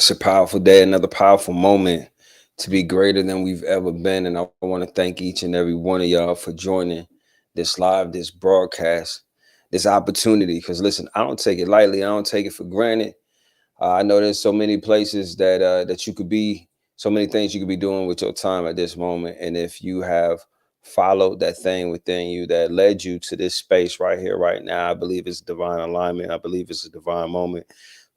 It's a powerful day, another powerful moment to be greater than we've ever been. And I want to thank each and every one of y'all for joining this broadcast, this opportunity. Because listen, I don't take it lightly. I don't take it for granted. I know there's so many places that you could be, so many things you could be doing with your time at this moment. And if you have followed that thing within you that led you to this space right here, right now, I believe it's divine alignment. I believe it's a divine moment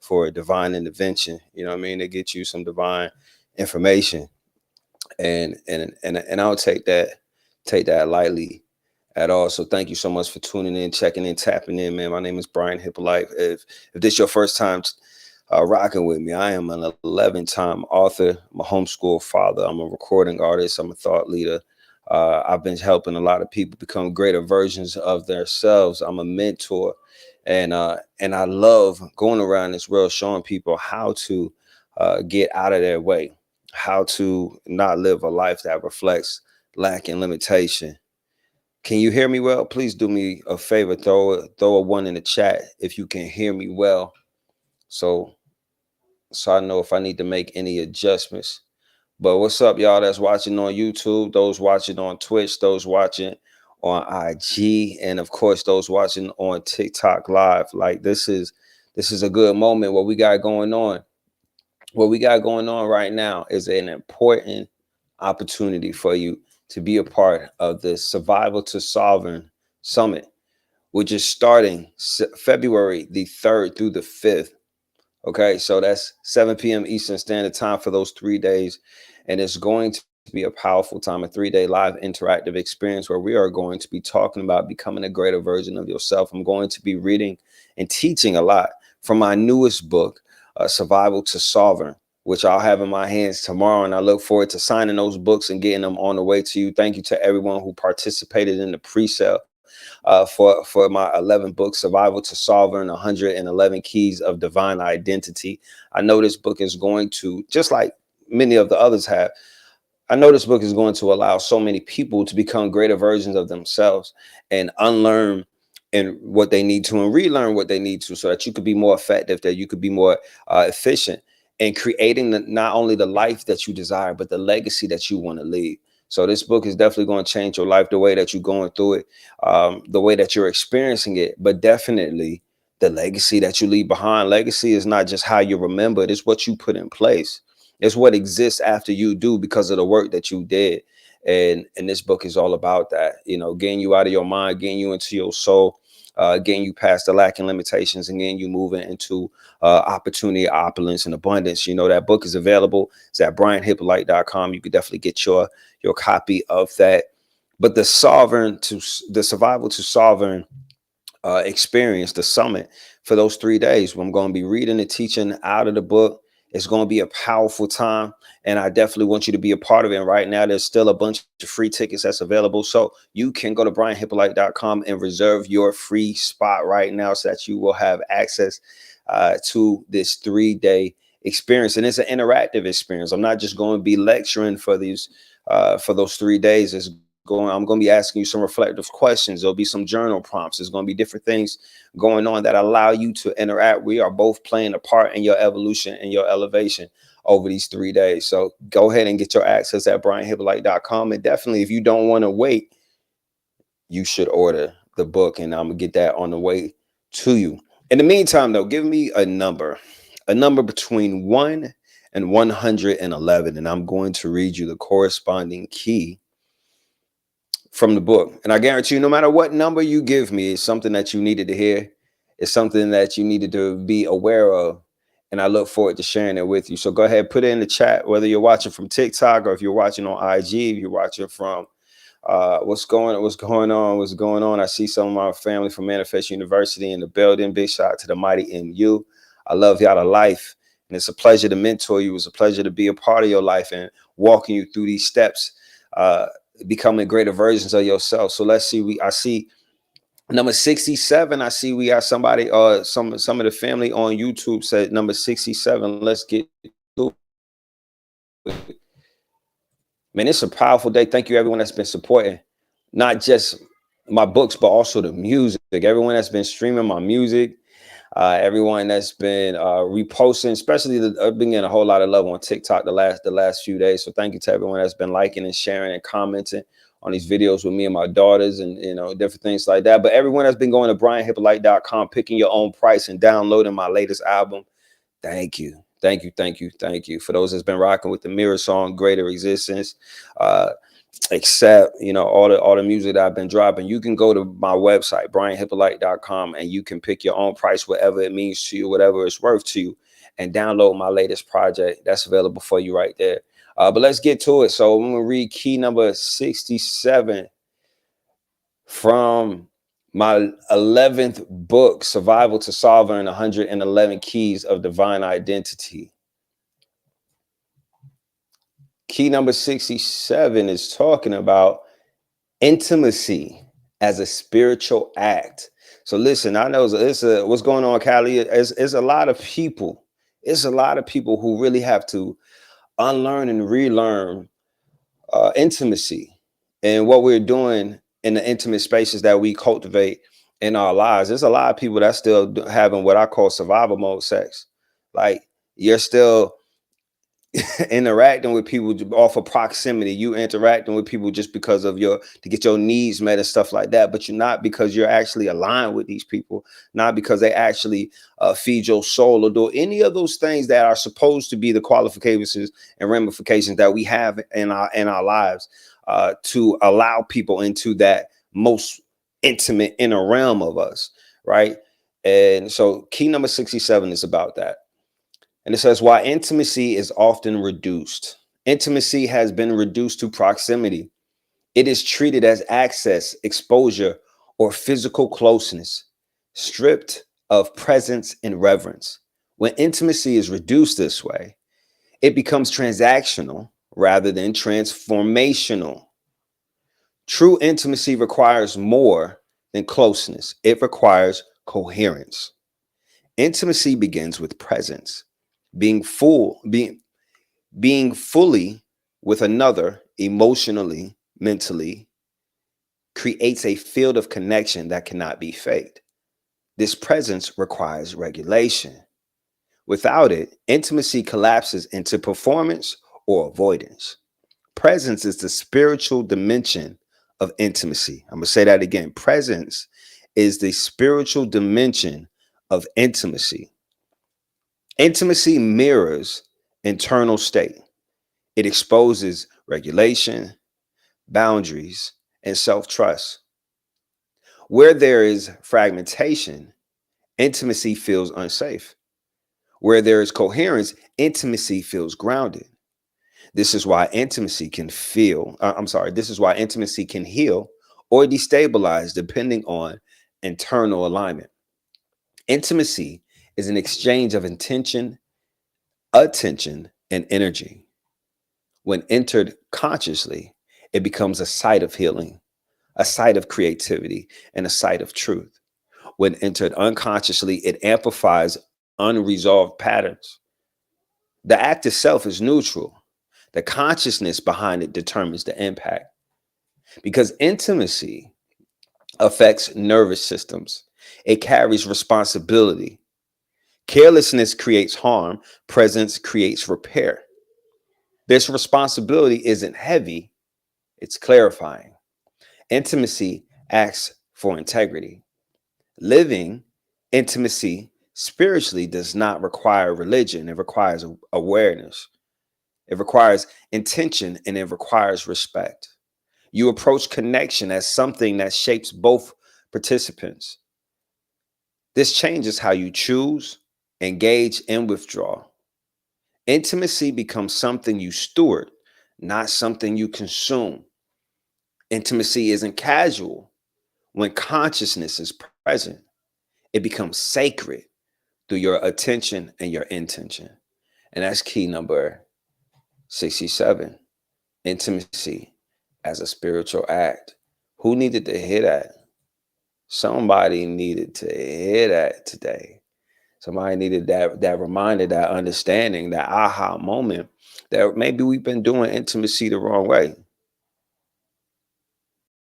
for a divine intervention. You know what I mean? To get you some divine information, and I don't take that lightly at all. So thank you so much for tuning in, checking in, tapping in, man. My name is Brian Hippolyte. If this your first time rocking with me, I am an 11-time author. I'm a homeschool father. I'm a recording artist. I'm a thought leader. I've been helping a lot of people become greater versions of themselves. I'm a mentor, and I love going around this world showing people how to get out of their way, how to not live a life that reflects lack and limitation. Can you hear me well? Please do me a favor, throw a one in the chat if you can hear me well, so I know if I need to make any adjustments. But what's up, y'all that's watching on YouTube, those watching on Twitch, those watching on IG, and of course those watching on TikTok live. Like this is a good moment. What we got going on. What we got going on right now is an important opportunity for you to be a part of the Survival to Sovereign Summit, which is starting February the 3rd through the 5th. Okay, so that's 7 p.m. Eastern Standard Time for those 3 days. And it's going to be a powerful time, a 3-day live interactive experience where we are going to be talking about becoming a greater version of yourself. I'm going to be reading and teaching a lot from my newest book, Survival to Sovereign, which I'll have in my hands tomorrow. And I look forward to signing those books and getting them on the way to you. Thank you to everyone who participated in the pre-sale for my 11 book, Survival to Sovereign, 111 Keys of Divine Identity. I know this book is going to, just like many of the others have, I know this book is going to allow so many people to become greater versions of themselves and unlearn and what they need to and relearn what they need to, so that you could be more effective, that you could be more efficient in creating not only the life that you desire, but the legacy that you want to leave. So this book is definitely going to change your life, the way that you're going through it, the way that you're experiencing it, but definitely the legacy that you leave behind. Legacy is not just how you remember it, it's what you put in place. It's what exists after you do because of the work that you did. And this book is all about that, getting you out of your mind, getting you into your soul, getting you past the lack and limitations, and getting you moving into opportunity, opulence, and abundance. That book is available. It's at brianhippolyte.com. You could definitely get your copy of that. But the survival to sovereign experience, the summit for those 3 days, where I'm going to be reading and teaching out of the book. It's going to be a powerful time, and I definitely want you to be a part of it. And right now, there's still a bunch of free tickets that's available. So you can go to brianhippolyte.com and reserve your free spot right now, so that you will have access to this 3-day experience. And it's an interactive experience. I'm not just going to be lecturing for those 3 days. I'm going to be asking you some reflective questions. There'll be some journal prompts. There's going to be different things going on that allow you to interact. We are both playing a part in your evolution and your elevation over these 3 days. So go ahead and get your access at brianhippolyte.com. And definitely, if you don't want to wait, you should order the book, and I'm going to get that on the way to you. In the meantime, though, give me a number between 1 and 111, and I'm going to read you the corresponding key from the book. And I guarantee you, no matter what number you give me, it's something that you needed to hear. It's something that you needed to be aware of. And I look forward to sharing it with you. So go ahead, put it in the chat, whether you're watching from TikTok or if you're watching on IG, if you're watching from what's going on. I see some of my family from Manifest University in the building. Big shout out to the mighty MU. I love y'all to life. And it's a pleasure to mentor you. It's a pleasure to be a part of your life and walking you through these steps, becoming greater versions of yourself. So let's see. I see number 67. I see we got somebody, some of the family on YouTube said number 67. Let's get to it. Man, it's a powerful day. Thank you, everyone that's been supporting not just my books, but also the music. Everyone that's been streaming my music. Everyone that's been reposting, especially I've been getting a whole lot of love on TikTok the last few days. So thank you to everyone that's been liking and sharing and commenting on these videos with me and my daughters, and different things like that. But everyone that's been going to brianhippolyte.com, picking your own price and downloading my latest album, thank you. Thank you, thank you, thank you. For those that's been rocking with the Mirror song, Greater Existence, uh, except all the music that I've been dropping, you can go to my website brianhippolyte.com, and you can pick your own price, whatever it means to you, whatever it's worth to you, and download my latest project. That's available for you right there. But let's get to it. So I'm gonna read key number 67 from my 11th book, Survival to Sovereign: 111 Keys of Divine Identity. Key number 67 is talking about intimacy as a spiritual act. So listen, I know what's going on, Callie. It's a lot of people. It's a lot of people who really have to unlearn and relearn intimacy and what we're doing in the intimate spaces that we cultivate in our lives. There's a lot of people that still having what I call survival mode sex. Like, you're still interacting with people off of proximity. You interacting with people just because of to get your needs met and stuff like that, but you're not because you're actually aligned with these people, not because they actually feed your soul or do any of those things that are supposed to be the qualifications and ramifications that we have in our lives, to allow people into that most intimate inner realm of us, right? And so key number 67 is about that. And it says, why intimacy is often reduced. Intimacy has been reduced to proximity. It is treated as access, exposure, or physical closeness, stripped of presence and reverence. When intimacy is reduced this way, it becomes transactional rather than transformational. True intimacy requires more than closeness. It requires coherence. Intimacy begins with presence. Being fully with another emotionally, mentally, creates a field of connection that cannot be faked. This presence requires regulation. Without it, intimacy collapses into performance or avoidance. Presence is the spiritual dimension of intimacy. I'm going to say that again. Presence is the spiritual dimension of intimacy. Intimacy mirrors internal state. It exposes regulation, boundaries, and self-trust. Where there is fragmentation, intimacy feels unsafe. Where there is coherence, intimacy feels grounded. This is why intimacy can this is why intimacy can heal or destabilize depending on internal alignment. Intimacy is an exchange of intention, attention, and energy. When entered consciously, it becomes a site of healing, a site of creativity, and a site of truth. When entered unconsciously, it amplifies unresolved patterns. The act itself is neutral. The consciousness behind it determines the impact. Because intimacy affects nervous systems, it carries responsibility. Carelessness creates harm, presence creates repair. This responsibility isn't heavy, it's clarifying. Intimacy asks for integrity. Living intimacy spiritually does not require religion, it requires awareness. It requires intention, and it requires respect. You approach connection as something that shapes both participants. This changes how you choose, engage, and withdraw. Intimacy becomes something you steward, not something you consume. Intimacy isn't casual. When consciousness is present, it becomes sacred through your attention and your intention. And that's key number 67. Intimacy as a spiritual act. Who needed to hear that? Somebody needed to hear that today. Somebody needed that reminder, that understanding, that aha moment that maybe we've been doing intimacy the wrong way.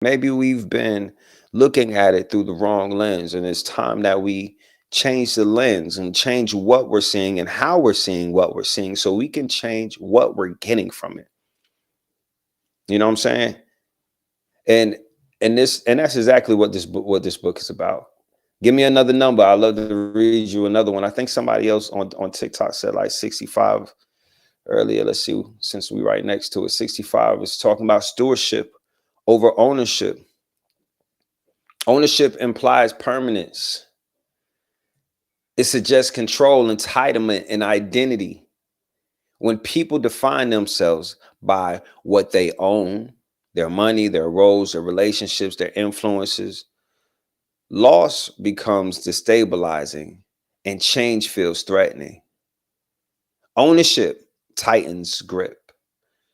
Maybe we've been looking at it through the wrong lens, and it's time that we change the lens and change what we're seeing and how we're seeing what we're seeing so we can change what we're getting from it. You know what I'm saying? And and that's exactly what this book is about. Give me another number. I'd love to read you another one. I think somebody else on TikTok said like 65 earlier. Let's see, since we right next to it. 65 is talking about stewardship over ownership. Ownership implies permanence. It suggests control, entitlement, and identity. When people define themselves by what they own, their money, their roles, their relationships, their influences, loss becomes destabilizing and change feels threatening. Ownership tightens grip.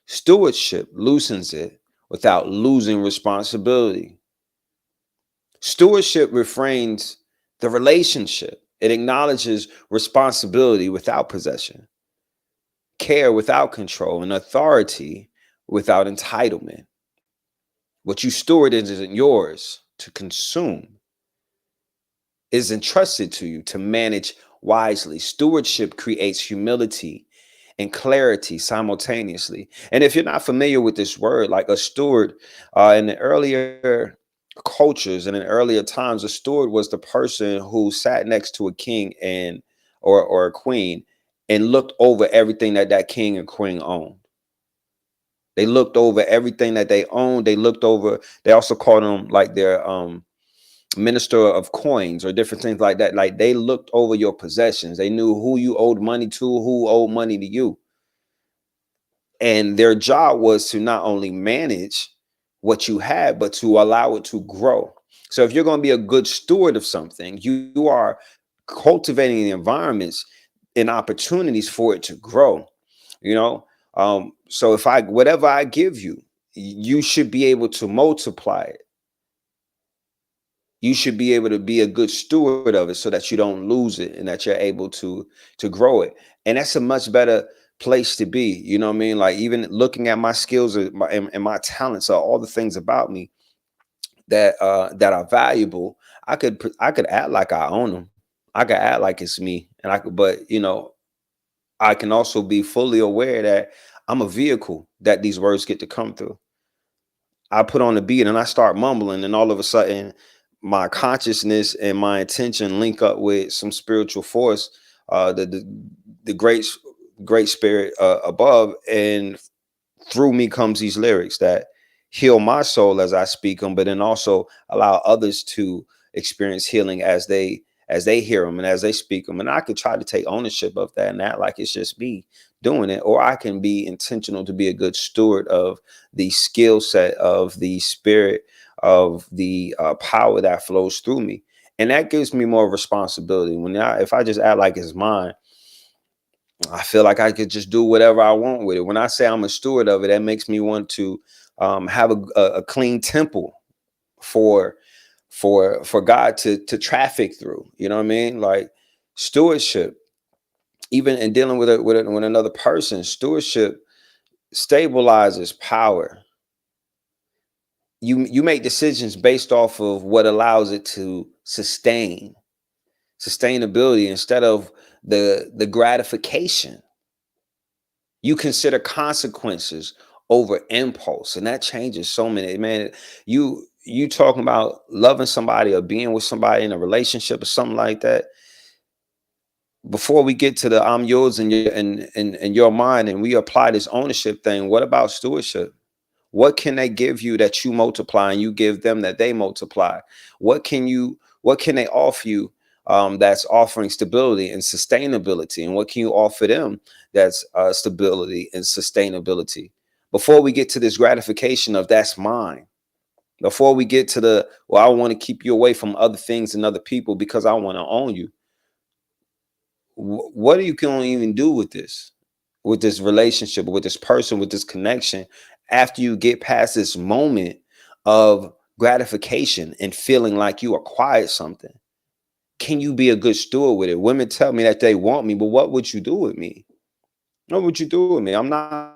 Stewardship loosens it without losing responsibility. Stewardship refrains the relationship. It acknowledges responsibility without possession, care without control, and authority without entitlement. What you steward isn't yours to consume, is entrusted to you to manage wisely. Stewardship creates humility and clarity simultaneously. And if you're not familiar with this word, like a steward, in the earlier cultures and in earlier times, a steward was the person who sat next to a king and or a queen and looked over everything that that king and queen owned. They looked over everything that they owned. They looked over. They also called them like their minister of coins or different things like that. Like they looked over your possessions. They knew who you owed money to, who owed money to you. And their job was to not only manage what you had, but to allow it to grow. So if you're going to be a good steward of something, you are cultivating the environments and opportunities for it to grow. You know, so if I whatever I give you, you should be able to multiply it. You should be able to be a good steward of it so that you don't lose it and that you're able to grow it. And that's a much better place to be. You know what I mean? Like even looking at my skills and my talents are all the things about me that are valuable. I could act like I own them. I could act like it's me, and I could, but you know, I can also be fully aware that I'm a vehicle that these words get to come through. I put on the beat and I start mumbling, and all of a sudden, my consciousness and my intention link up with some spiritual force, the great spirit above, and through me comes these lyrics that heal my soul as I speak them, but then also allow others to experience healing as they hear them and as they speak them. And I could try to take ownership of that and act like it's just me doing it, or I can be intentional to be a good steward of the skill set of the spirit of the power that flows through me. And that gives me more responsibility. If I just act like it's mine, I feel like I could just do whatever I want with it. When I say I'm a steward of it, that makes me want to have a clean temple for for God to traffic through. You know what I mean? Like stewardship, even in dealing with with another person, stewardship stabilizes power. You make decisions based off of what allows it to sustainability instead of the gratification. You consider consequences over impulse, and that changes so many. Man, you talking about loving somebody or being with somebody in a relationship or something like that. Before we get to the I'm yours and and your mind, and we apply this ownership thing, what about stewardship? What can they give you that you multiply and you give them that they multiply? What can they offer you that's offering stability and sustainability? And what can you offer them that's stability and sustainability? Before we get to this gratification of that's mine, before we get to the, well, I want to keep you away from other things and other people because I want to own you. What are you going to even do with this relationship, with this person, with this connection, after you get past this moment of gratification and feeling like you acquired something? Can you be a good steward with it? Women tell me that they want me, but what would you do with me? What would you do with me? I'm not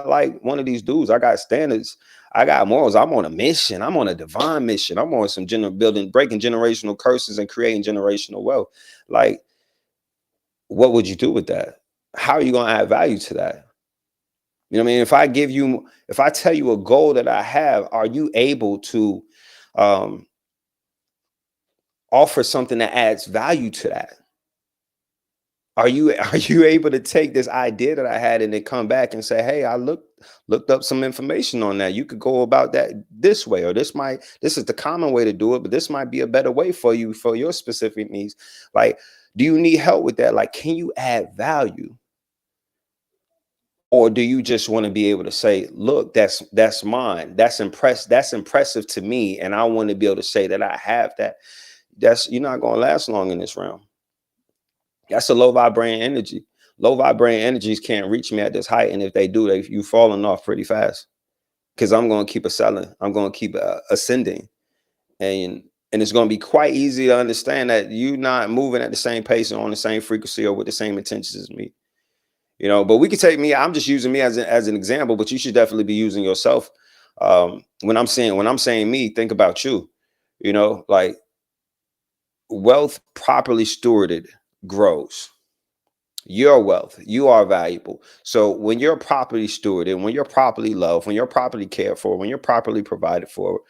like one of these dudes. I got standards. I got morals. I'm on a mission. I'm on a divine mission. I'm on some breaking generational curses and creating generational wealth. Like, what would you do with that? How are you going to add value to that? You know what I mean? If I tell you a goal that I have, are you able to um, offer something that adds value to that? Are you able to take this idea that I had and then come back and say, hey, I looked up some information on that. You could go about that this way, or this is the common way to do it, but this might be a better way for you for your specific needs. Like, do you need help with that? Like, can you add value? Or do you just want to be able to say, look, that's mine. That's impressive to me. And I want to be able to say that I have that. You're not going to last long in this realm. That's a low vibrating energy. Low vibrating energies can't reach me at this height. And if they do, you falling off pretty fast, because I'm going to keep ascending. I'm going to keep ascending. And it's going to be quite easy to understand that you're not moving at the same pace or on the same frequency or with the same intentions as me. You know, but we could take me. I'm just using me as an example, but you should definitely be using yourself. When I'm saying me, think about you. You know, like, wealth properly stewarded grows. Your wealth, you are valuable. So when you're properly stewarded, when you're properly loved, when you're properly cared for, when you're properly provided for,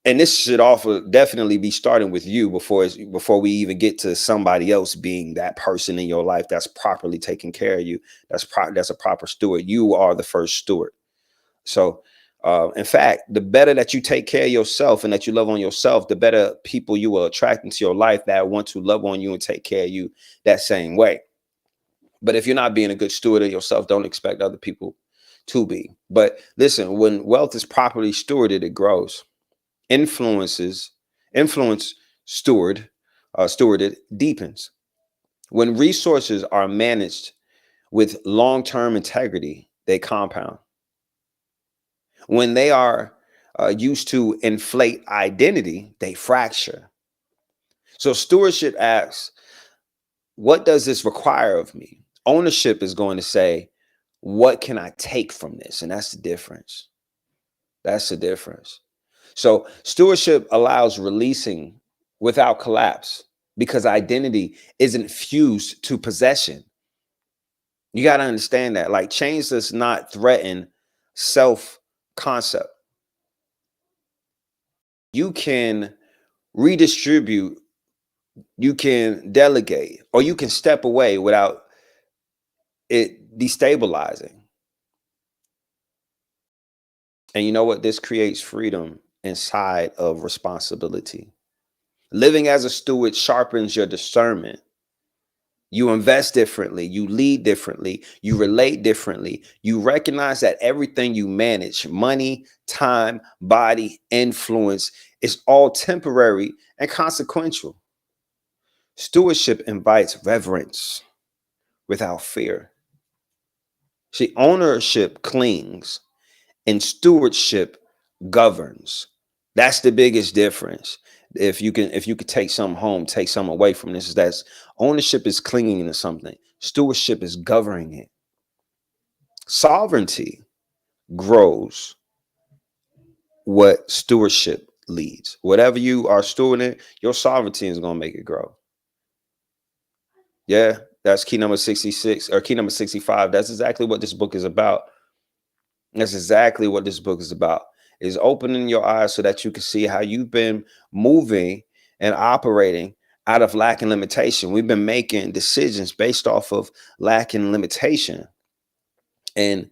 and this should also definitely be starting with you before we even get to somebody else being that person in your life that's properly taking care of you. That's a proper steward. You are the first steward. So, in fact, the better that you take care of yourself and that you love on yourself, the better people you will attract into your life that want to love on you and take care of you that same way. But if you're not being a good steward of yourself, don't expect other people to be. But listen, when wealth is properly stewarded, it grows. Influence stewarded deepens. When resources are managed with long-term integrity, they compound. When they are used to inflate identity, they fracture. So stewardship asks, what does this require of me? Ownership is going to say, what can I take from this? And that's the difference. That's the difference. So stewardship allows releasing without collapse, because identity isn't fused to possession. You got to understand that. Like, change does not threaten self-concept. You can redistribute, you can delegate, or you can step away without it destabilizing. And you know what? This creates freedom inside of responsibility. Living as a steward sharpens your discernment. You invest differently, you lead differently, you relate differently. You recognize that everything you manage, money, time, body, influence, is all temporary and consequential. Stewardship invites reverence without fear. See, ownership clings and stewardship governs. That's the biggest difference. If you could take something home, take something away from this, is that ownership is clinging to something. Stewardship is governing it. Sovereignty grows what stewardship leads. Whatever you are stewarding, your sovereignty is going to make it grow. Yeah, that's key number 66 or key number 65. That's exactly what this book is about. That's exactly what this book is about. Is opening your eyes so that you can see how you've been moving and operating out of lack and limitation. We've been making decisions based off of lack and limitation. And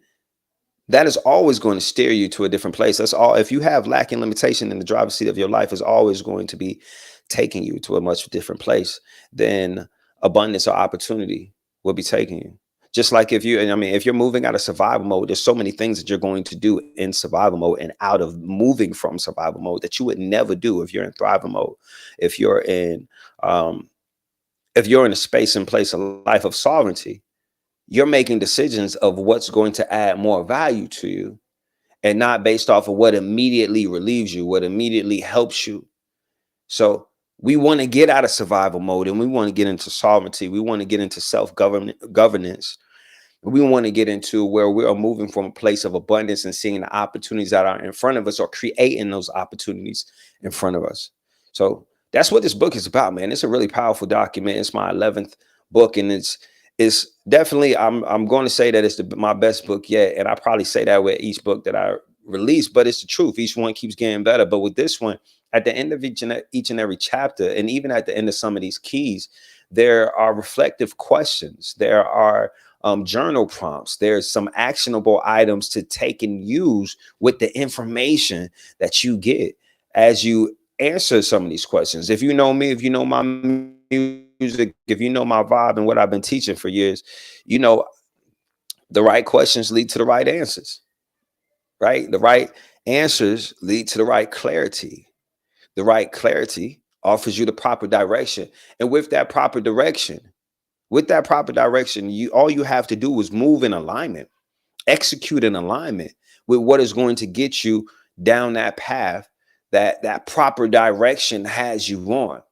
that is always going to steer you to a different place. That's all. If you have lack and limitation in the driver's seat of your life, is always going to be taking you to a much different place than abundance or opportunity will be taking you. Just like if you're moving out of survival mode, there's so many things that you're going to do in survival mode and out of moving from survival mode that you would never do if you're in thriving mode. If you're in, a space and place, a life of sovereignty, you're making decisions of what's going to add more value to you, and not based off of what immediately relieves you, what immediately helps you. So we want to get out of survival mode and we want to get into sovereignty. We want to get into self-governance. We want to get into where we are moving from a place of abundance and seeing the opportunities that are in front of us, or creating those opportunities in front of us. So that's what this book is about, man. It's a really powerful document. It's my 11th book, and it's definitely, I'm going to say that it's my best book yet, and I probably say that with each book that I release, but it's the truth. Each one keeps getting better. But with this one, at the end of each and every chapter, and even at the end of some of these keys, there are reflective questions. There are journal prompts. There's some actionable items to take and use with the information that you get as you answer some of these questions. If you know me, if you know my music, if you know my vibe and what I've been teaching for years, you know the right questions lead to the right answers, right? The right answers lead to the right clarity. The right clarity offers you the proper direction. And with that proper direction, you all you have to do is move in alignment, execute in alignment with what is going to get you down that path that that proper direction has you on.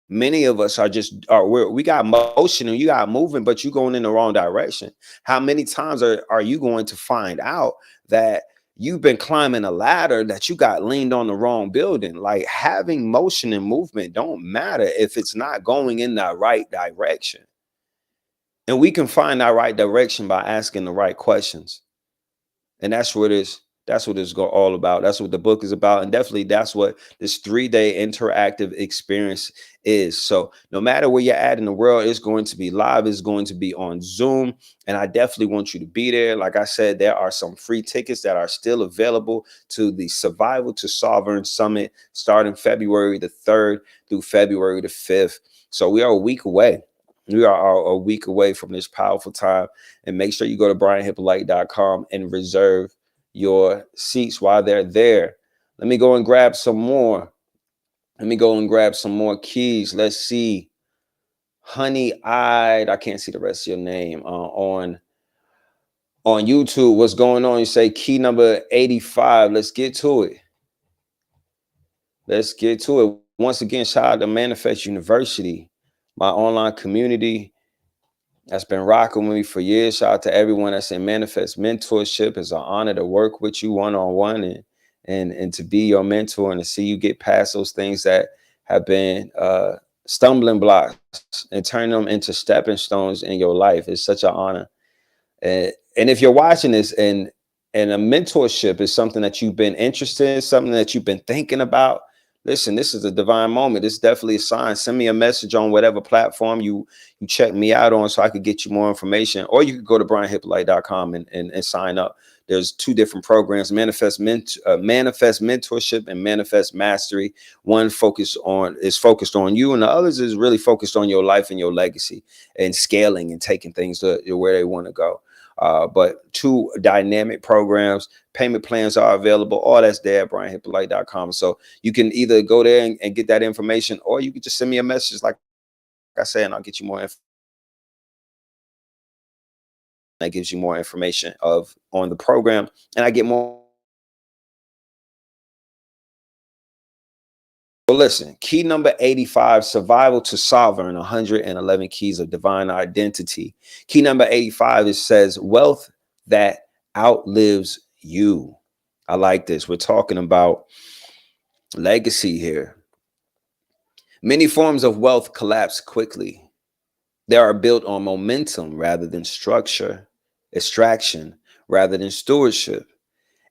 Many of us are just are we got motion and you got moving, but you're going in the wrong direction. How many times are you going to find out that you've been climbing a ladder that you got leaned on the wrong building? Like, having motion and movement don't matter if it's not going in the right direction. And we can find that right direction by asking the right questions. And that's what it's all about. That's what the book is about. And definitely that's what this 3-day interactive experience is. So no matter where you're at in the world, it's going to be live, it's going to be on Zoom. And I definitely want you to be there. Like I said, there are some free tickets that are still available to the Survival to Sovereign Summit starting February the 3rd through February the 5th. So we are a week away. We are a week away from this powerful time. And make sure you go to brianhippolyte.com and reserve your seats while they're there. Let me go and grab some more. Let me go and grab some more keys. Let's see. Honey Eyed, I can't see the rest of your name on YouTube. What's going on? You say key number 85. Let's get to it. Let's get to it. Once again, shout out to Manifest University, my online community that's been rocking with me for years. Shout out to everyone that's in Manifest Mentorship. It's an honor to work with you one-on-one and to be your mentor and to see you get past those things that have been stumbling blocks and turn them into stepping stones in your life. It's such an honor. And if you're watching this and a mentorship is something that you've been interested in, something that you've been thinking about, listen, this is a divine moment. It's definitely a sign. Send me a message on whatever platform you check me out on so I could get you more information. Or you could go to brianhippolyte.com and sign up. There's 2 different programs, Manifest Mentorship and Manifest Mastery. One is focused on you, and the others is really focused on your life and your legacy and scaling and taking things to where they want to go. But 2 dynamic programs, payment plans are available. All that's there at brianhippolyte.com. So you can either go there and get that information, or you can just send me a message, like I said, and I'll get you more information. That gives you more information on the program, and I get more. Well, listen, key number 85, Survival to Sovereign, 111 keys of divine identity. Key number 85, it says wealth that outlives you. I like this. We're talking about legacy here. Many forms of wealth collapse quickly. They are built on momentum rather than structure, extraction rather than stewardship,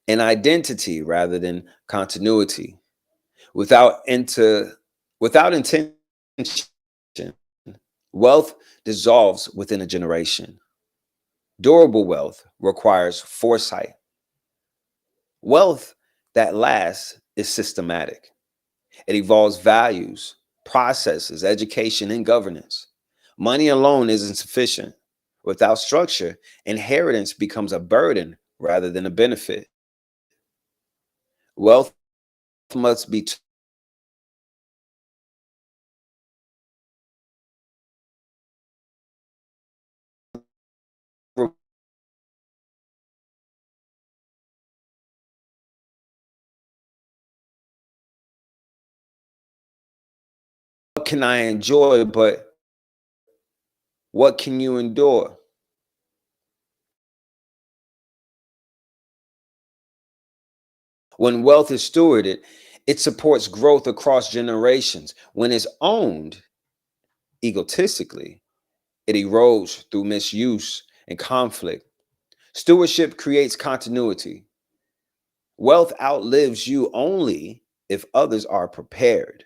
and identity rather than continuity. Without inter, without intention, wealth dissolves within a generation. Durable wealth requires foresight. Wealth that lasts is systematic. It involves values, processes, education, and governance. Money alone isn't sufficient. Without structure, inheritance becomes a burden rather than a benefit. Wealth must be. What can I enjoy, but what can you endure? When wealth is stewarded, it supports growth across generations. When it's owned egotistically, it erodes through misuse and conflict. Stewardship creates continuity. Wealth outlives you only if others are prepared.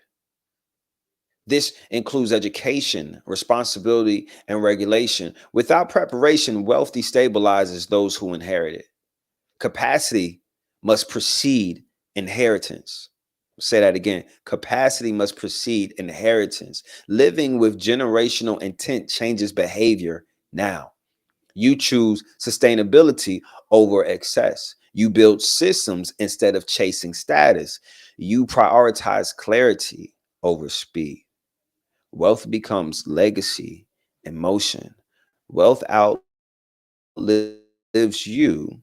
This includes education, responsibility, and regulation. Without preparation, wealth destabilizes those who inherit it. Capacity must precede inheritance. Say that again. Capacity must precede inheritance. Living with generational intent changes behavior now. You choose sustainability over excess. You build systems instead of chasing status. You prioritize clarity over speed. Wealth becomes legacy and motion. Wealth outlives you.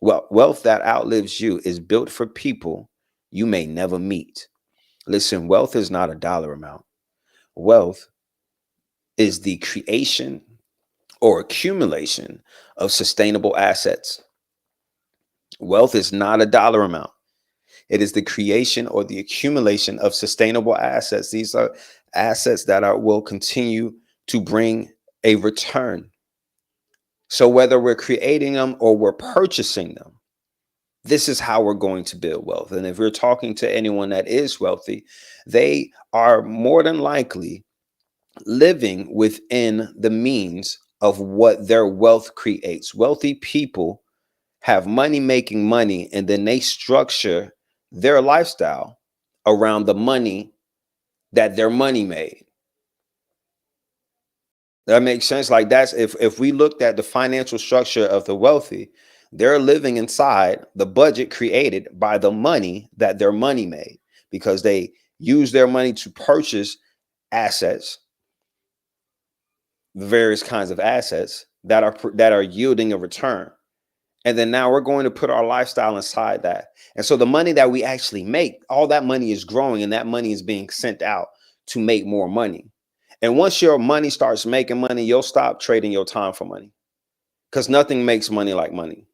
Wealth that outlives you is built for people you may never meet. Listen, wealth is not a dollar amount. Wealth is the creation or accumulation of sustainable assets. Wealth is not a dollar amount. It is the creation or the accumulation of sustainable assets. These are assets that will continue to bring a return. So whether we're creating them or we're purchasing them, this is how we're going to build wealth. And if we're talking to anyone that is wealthy, they are more than likely living within the means of what their wealth creates. Wealthy people have money making money, and then they structure their lifestyle around the money that their money made. That makes sense. Like that's if we looked at the financial structure of the wealthy, they're living inside the budget created by the money that their money made because they use their money to purchase assets, the various kinds of assets that are yielding a return. And then now we're going to put our lifestyle inside that. And so the money that we actually make, all that money is growing and that money is being sent out to make more money. And once your money starts making money, you'll stop trading your time for money because nothing makes money like money.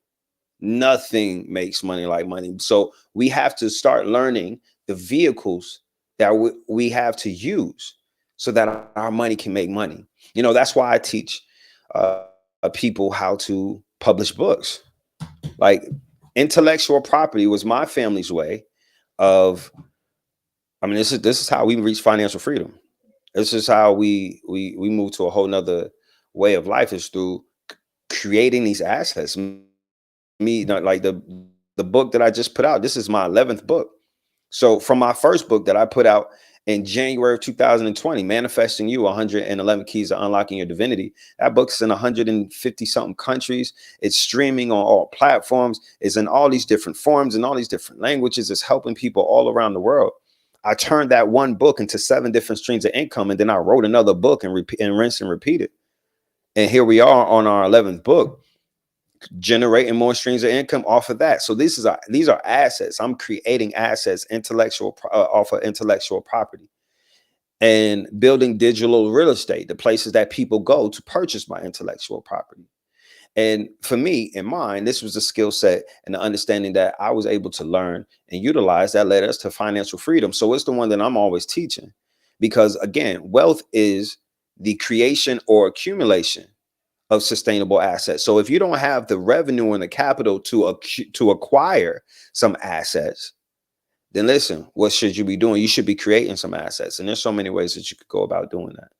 Nothing makes money like money. So we have to start learning the vehicles that we have to use so that our money can make money. You know, that's why I teach people how to publish books. Like intellectual property was my family's way of, I mean, this is how we reach financial freedom. This is how we move to a whole nother way of life is through creating these assets. Me, like the book that I just put out, this is my 11th book. So from my first book that I put out in January of 2020, Manifesting You, 111 Keys to Unlocking Your Divinity. That book's in 150 something countries. It's streaming on all platforms. It's in all these different forms and all these different languages. It's helping people all around the world. I turned that one book into 7 different streams of income. And then I wrote another book and rinse and repeat it. And here we are on our 11th book, generating more streams of income off of that. So these are assets. I'm creating assets, off of intellectual property, and building digital real estate, the places that people go to purchase my intellectual property. And for me, in mine, this was a skill set and the understanding that I was able to learn and utilize that led us to financial freedom. So it's the one that I'm always teaching because, again, wealth is the creation or accumulation of sustainable assets. So if you don't have the revenue and the capital to acquire some assets, then listen, what should you be doing? You should be creating some assets. And there's so many ways that you could go about doing that.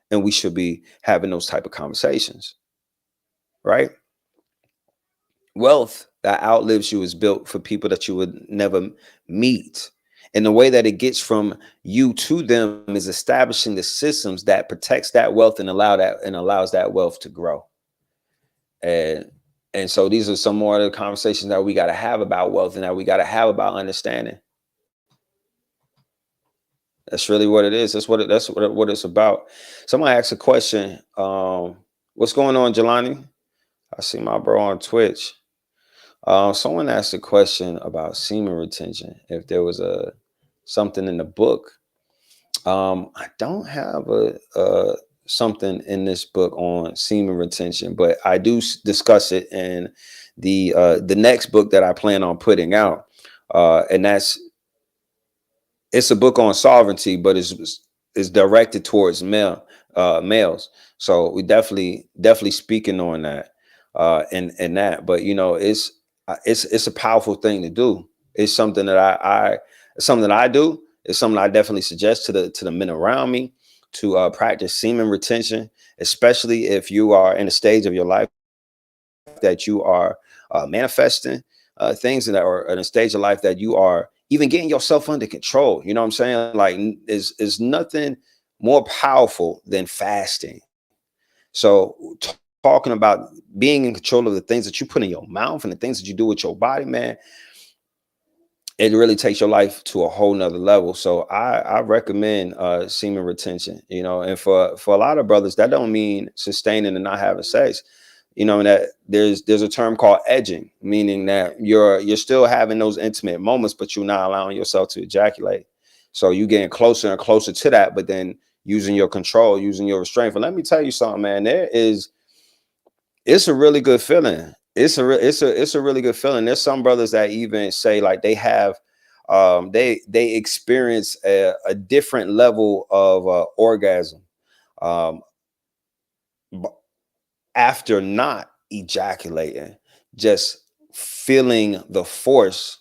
And we should be having those type of conversations, right? Wealth that outlives you is built for people that you would never meet. And the way that it gets from you to them is establishing the systems that protects that wealth and allows that wealth to grow. And so these are some more of the conversations that we got to have about wealth and that we got to have about understanding. That's really what it is. That's what it's about. Somebody asked a question. What's going on, Jelani? I see my bro on Twitch. Someone asked a question about semen retention. If there was something in the book. I don't have something in this book on semen retention, but I do discuss it in the next book that I plan on putting out. And it's a book on sovereignty, but it's directed towards males. So we definitely speaking on that, and that. But it's a powerful thing to do. It's something that it's something that I do. It's something I definitely suggest to the men around me to practice semen retention, especially if you are in a stage of your life that you are manifesting things that are in a stage of life that you are even getting yourself under control. You know what I'm saying? Like, is nothing more powerful than fasting. So talking about being in control of the things that you put in your mouth and the things that you do with your body, man, it really takes your life to a whole nother level. So I recommend semen retention, and for a lot of brothers, that don't mean sustaining and not having sex. And that there's a term called edging, meaning that you're still having those intimate moments, but you're not allowing yourself to ejaculate. So you getting closer and closer to that, but then using your control, using your restraint. But let me tell you something, man. It's a really good feeling. It's a really good feeling. There's some brothers that even say like they have they experience a different level of orgasm um b- after not ejaculating, just feeling the force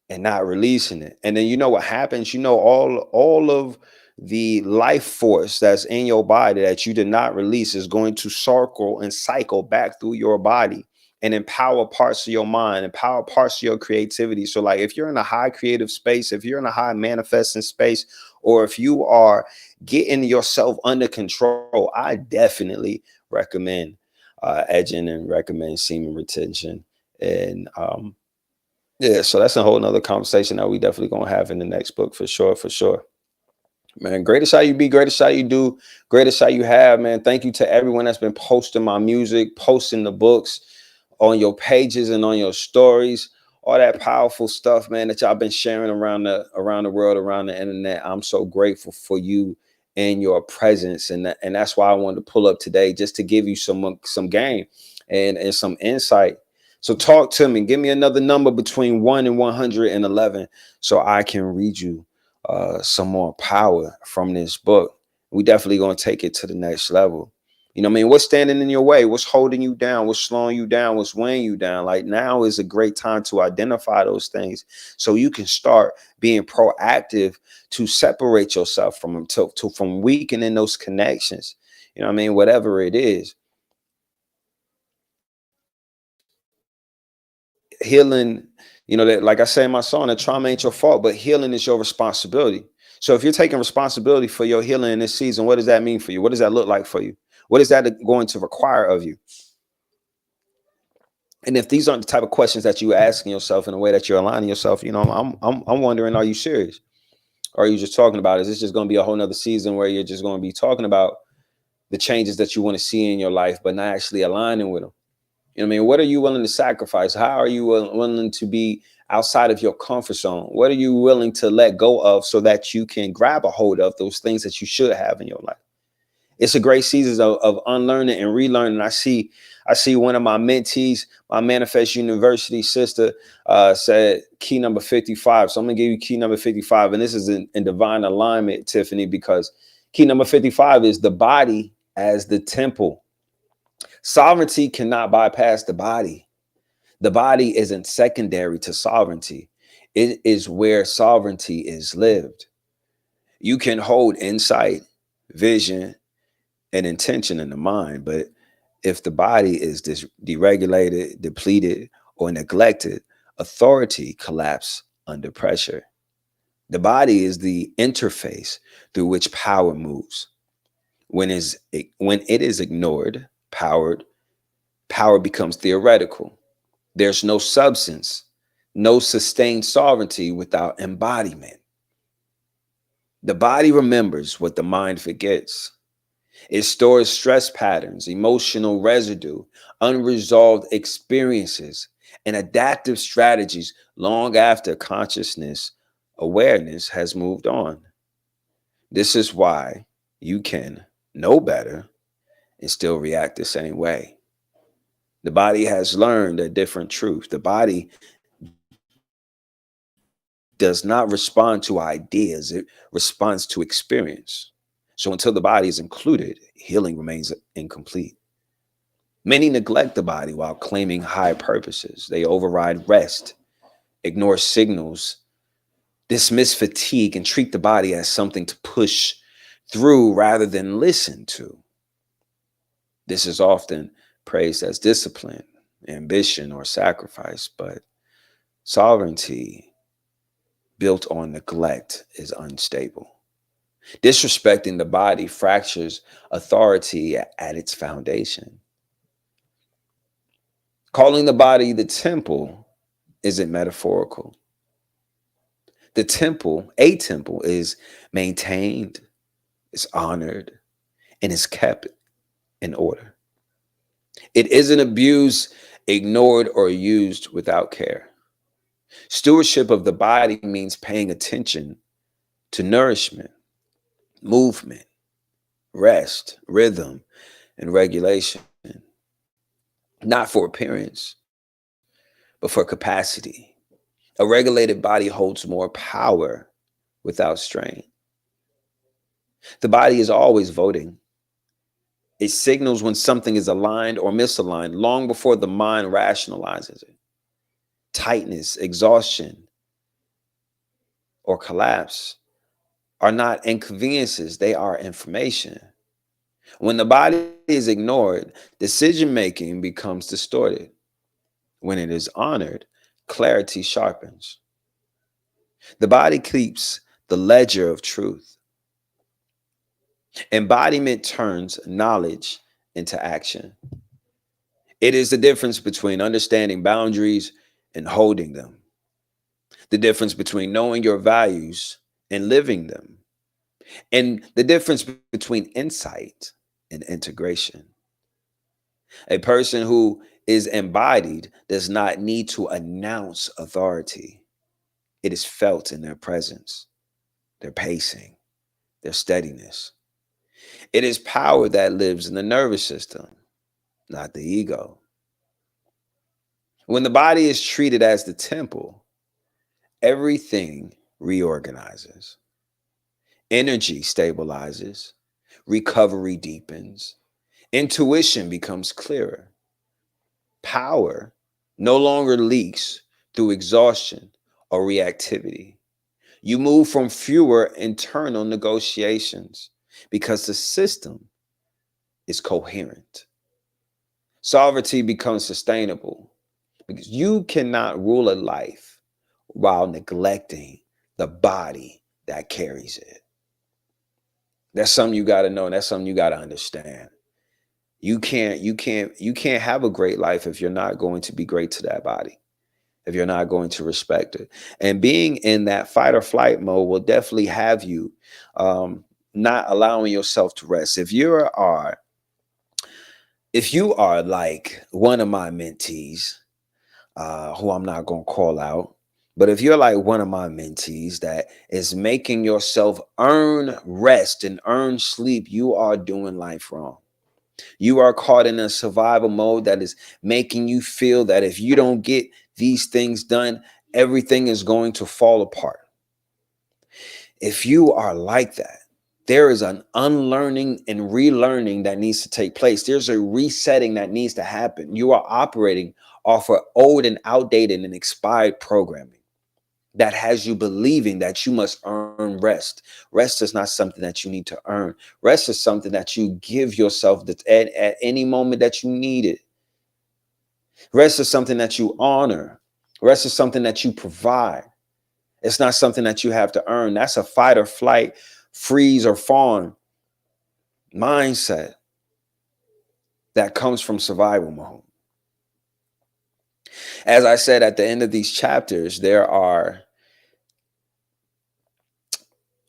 and not releasing it. And then you know what happens? All of the life force that's in your body that you did not release is going to circle and cycle back through your body and empower parts of your mind, empower parts of your creativity. So like if you're in a high creative space, if you're in a high manifesting space, or if you are getting yourself under control, I definitely recommend edging and recommend semen retention. And yeah, so that's a whole nother conversation that we definitely gonna have in the next book for sure, for sure. Man, greatest how you be, greatest how you do, greatest how you have, man. Thank you to everyone that's been posting my music, posting the books on your pages and on your stories, all that powerful stuff, man, that y'all been sharing around the world, around the internet. I'm so grateful for you and your presence, and that's why I wanted to pull up today just to give you some game and some insight. So talk to me. Give me another number between 1 and 111 so I can read you some more power from this book. We definitely gonna take it to the next level. You know what I mean? What's standing in your way? What's holding you down? What's slowing you down? What's weighing you down? Like now is a great time to identify those things so you can start being proactive to separate yourself from them, from weakening those connections. You know what I mean? Whatever it is, healing, that like I say in my song, that trauma ain't your fault, but healing is your responsibility. So if you're taking responsibility for your healing in this season, what does that mean for you? What does that look like for you? What is that going to require of you? And if these aren't the type of questions that you're asking yourself in a way that you're aligning yourself, I'm wondering, are you serious? Or are you just talking about, is this just going to be a whole nother season where you're just going to be talking about the changes that you want to see in your life, but not actually aligning with them? You know what I mean? What are you willing to sacrifice? How are you willing to be outside of your comfort zone? What are you willing to let go of so that you can grab a hold of those things that you should have in your life? It's a great season of unlearning and relearning. I see one of my mentees, my Manifest University sister, said key number 55. So I'm gonna give you key number 55, and this is in divine alignment, Tiffany, because key number 55 is the body as the temple. Sovereignty cannot bypass the body. The body isn't secondary to sovereignty. It is where sovereignty is lived. You can hold insight, vision, and intention in the mind, but if the body is deregulated, depleted, or neglected, authority collapse under pressure. The body is the interface through which power moves. When it is ignored, power becomes theoretical. There's no substance, no sustained sovereignty without embodiment. The body remembers what the mind forgets. It stores stress patterns, emotional residue, unresolved experiences, and adaptive strategies long after consciousness awareness has moved on. This is why you can know better and still react the same way. The body has learned a different truth. The body does not respond to ideas, it responds to experience. So until the body is included, healing remains incomplete. Many neglect the body while claiming high purposes. They override rest, ignore signals, dismiss fatigue, and treat the body as something to push through rather than listen to. This is often praised as discipline, ambition, or sacrifice, but sovereignty built on neglect is unstable. Disrespecting the body fractures authority at its foundation. Calling the body the temple isn't metaphorical. A temple, is maintained, is honored, and is kept in order. It isn't abused, ignored, or used without care. Stewardship of the body means paying attention to nourishment, movement, rest, rhythm, and regulation, not for appearance, but for capacity. A regulated body holds more power without strain. The body is always voting. It signals when something is aligned or misaligned long before the mind rationalizes it. Tightness, exhaustion, or collapse are not inconveniences, they are information. When the body is ignored, decision making becomes distorted. When it is honored, clarity sharpens. The body keeps the ledger of truth. Embodiment turns knowledge into action. It is the difference between understanding boundaries and holding them, the difference between knowing your values and living them, and the difference between insight and integration. A person who is embodied does not need to announce authority. It is felt in their presence, their pacing, their steadiness. It is power that lives in the nervous system, not the ego. When the body is treated as the temple, everything reorganizes. Energy stabilizes, recovery deepens, intuition becomes clearer. Power no longer leaks through exhaustion or reactivity. You move from fewer internal negotiations because the system is coherent. Sovereignty becomes sustainable because you cannot rule a life while neglecting the body that carries it. That's something you got to know, and that's something you got to understand. You can't have a great life if you're not going to be great to that body, if you're not going to respect it. And being in that fight or flight mode will definitely have you um, not allowing yourself to rest. If you are like one of my mentees, who I'm not going to call out, but if you're like one of my mentees that is making yourself earn rest and earn sleep, you are doing life wrong. You are caught in a survival mode that is making you feel that if you don't get these things done, everything is going to fall apart. If you are like that, there is an unlearning and relearning that needs to take place. There's a resetting that needs to happen. You are operating off of old and outdated and expired programming that has you believing that you must earn rest. Rest is not something that you need to earn. Rest is something that you give yourself at any moment that you need it. Rest is something that you honor. Rest is something that you provide. It's not something that you have to earn. That's a fight or flight, freeze or fawn mindset that comes from survival mode. As I said at the end of these chapters, there are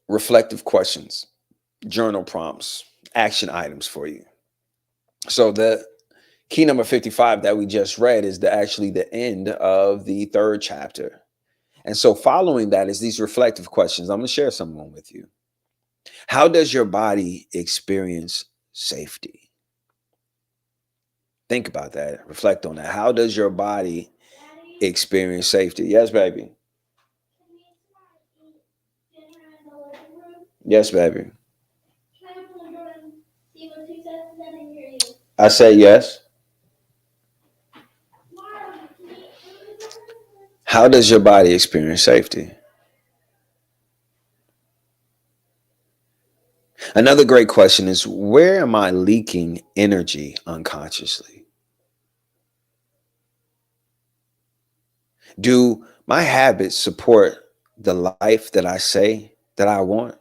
reflective questions, journal prompts, action items for you. So the key number 55 that we just read is actually the end of the third chapter. And so following that is these reflective questions. I'm going to share some of them with you. How does your body experience safety? Think about that. Reflect on that. How does your body experience safety? Yes, baby. Yes, baby. I said yes. How does your body experience safety? Another great question is, where am I leaking energy unconsciously? Do my habits support the life that I say that I want?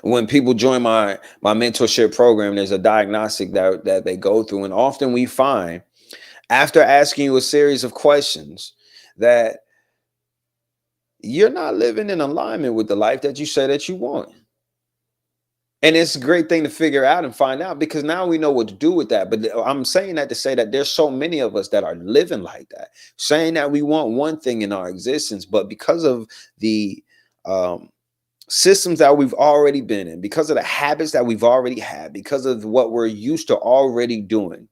When people join my mentorship program, there's a diagnostic that they go through, and often we find, after asking you a series of questions, that you're not living in alignment with the life that you say that you want. And it's a great thing to figure out and find out, because now we know what to do with that. But I'm saying that to say that there's so many of us that are living like that, saying that we want one thing in our existence, but because of the um, systems that we've already been in, because of the habits that we've already had, because of what we're used to already doing,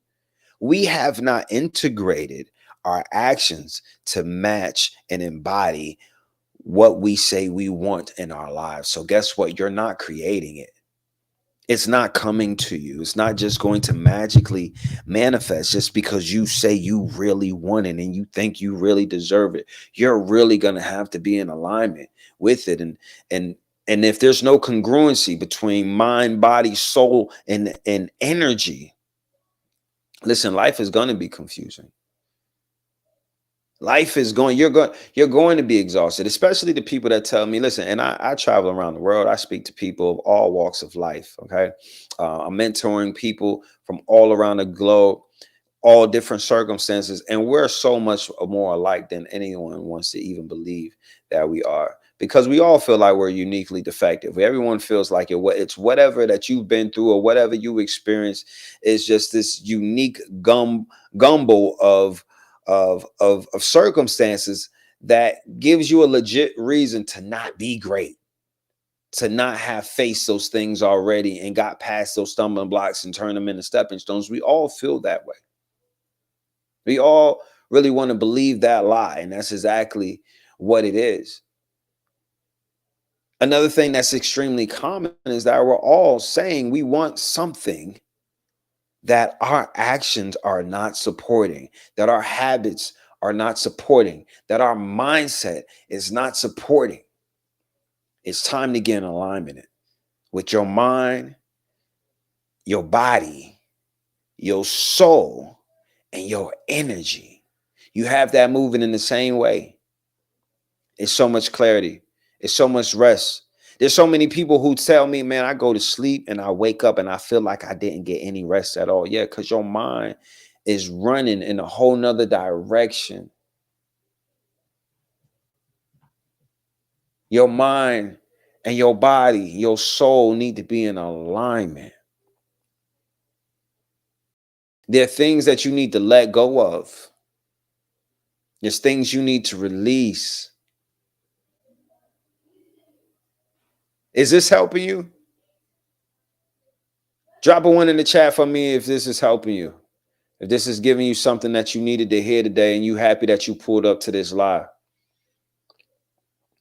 we have not integrated our actions to match and embody what we say we want in our lives. So guess what? You're not creating it. It's not coming to you. It's not just going to magically manifest just because you say you really want it and you think you really deserve it. You're really going to have to be in alignment with it. And and if there's no congruency between mind, body, soul, and energy, listen, life is going to be confusing. Life is going, you're going to be exhausted, especially the people that tell me, listen, and I travel around the world. I speak to people of all walks of life. Okay. I'm mentoring people from all around the globe, all different circumstances, and we're so much more alike than anyone wants to even believe that we are, because we all feel like we're uniquely defective. Everyone feels like it's whatever that you've been through or whatever you experience is just this unique gumbo of circumstances that gives you a legit reason to not be great, to not have faced those things already and got past those stumbling blocks and turned them into stepping stones. We all feel that way. We all really want to believe that lie, and that's exactly what it is. Another thing that's extremely common is that we're all saying we want something that our actions are not supporting, that our habits are not supporting, that our mindset is not supporting. It's time to get in alignment with your mind, your body, your soul, and your energy. You have that moving in the same way. It's so much clarity. It's so much rest. There's so many people who tell me, man, I go to sleep and I wake up and I feel like I didn't get any rest at all. Yeah, because your mind is running in a whole nother direction. Your mind and your body, your soul need to be in alignment. There are things that you need to let go of. There's things you need to release. Is this helping you? Drop a one in the chat for me if this is helping you. If this is giving you something that you needed to hear today and you happy that you pulled up to this live.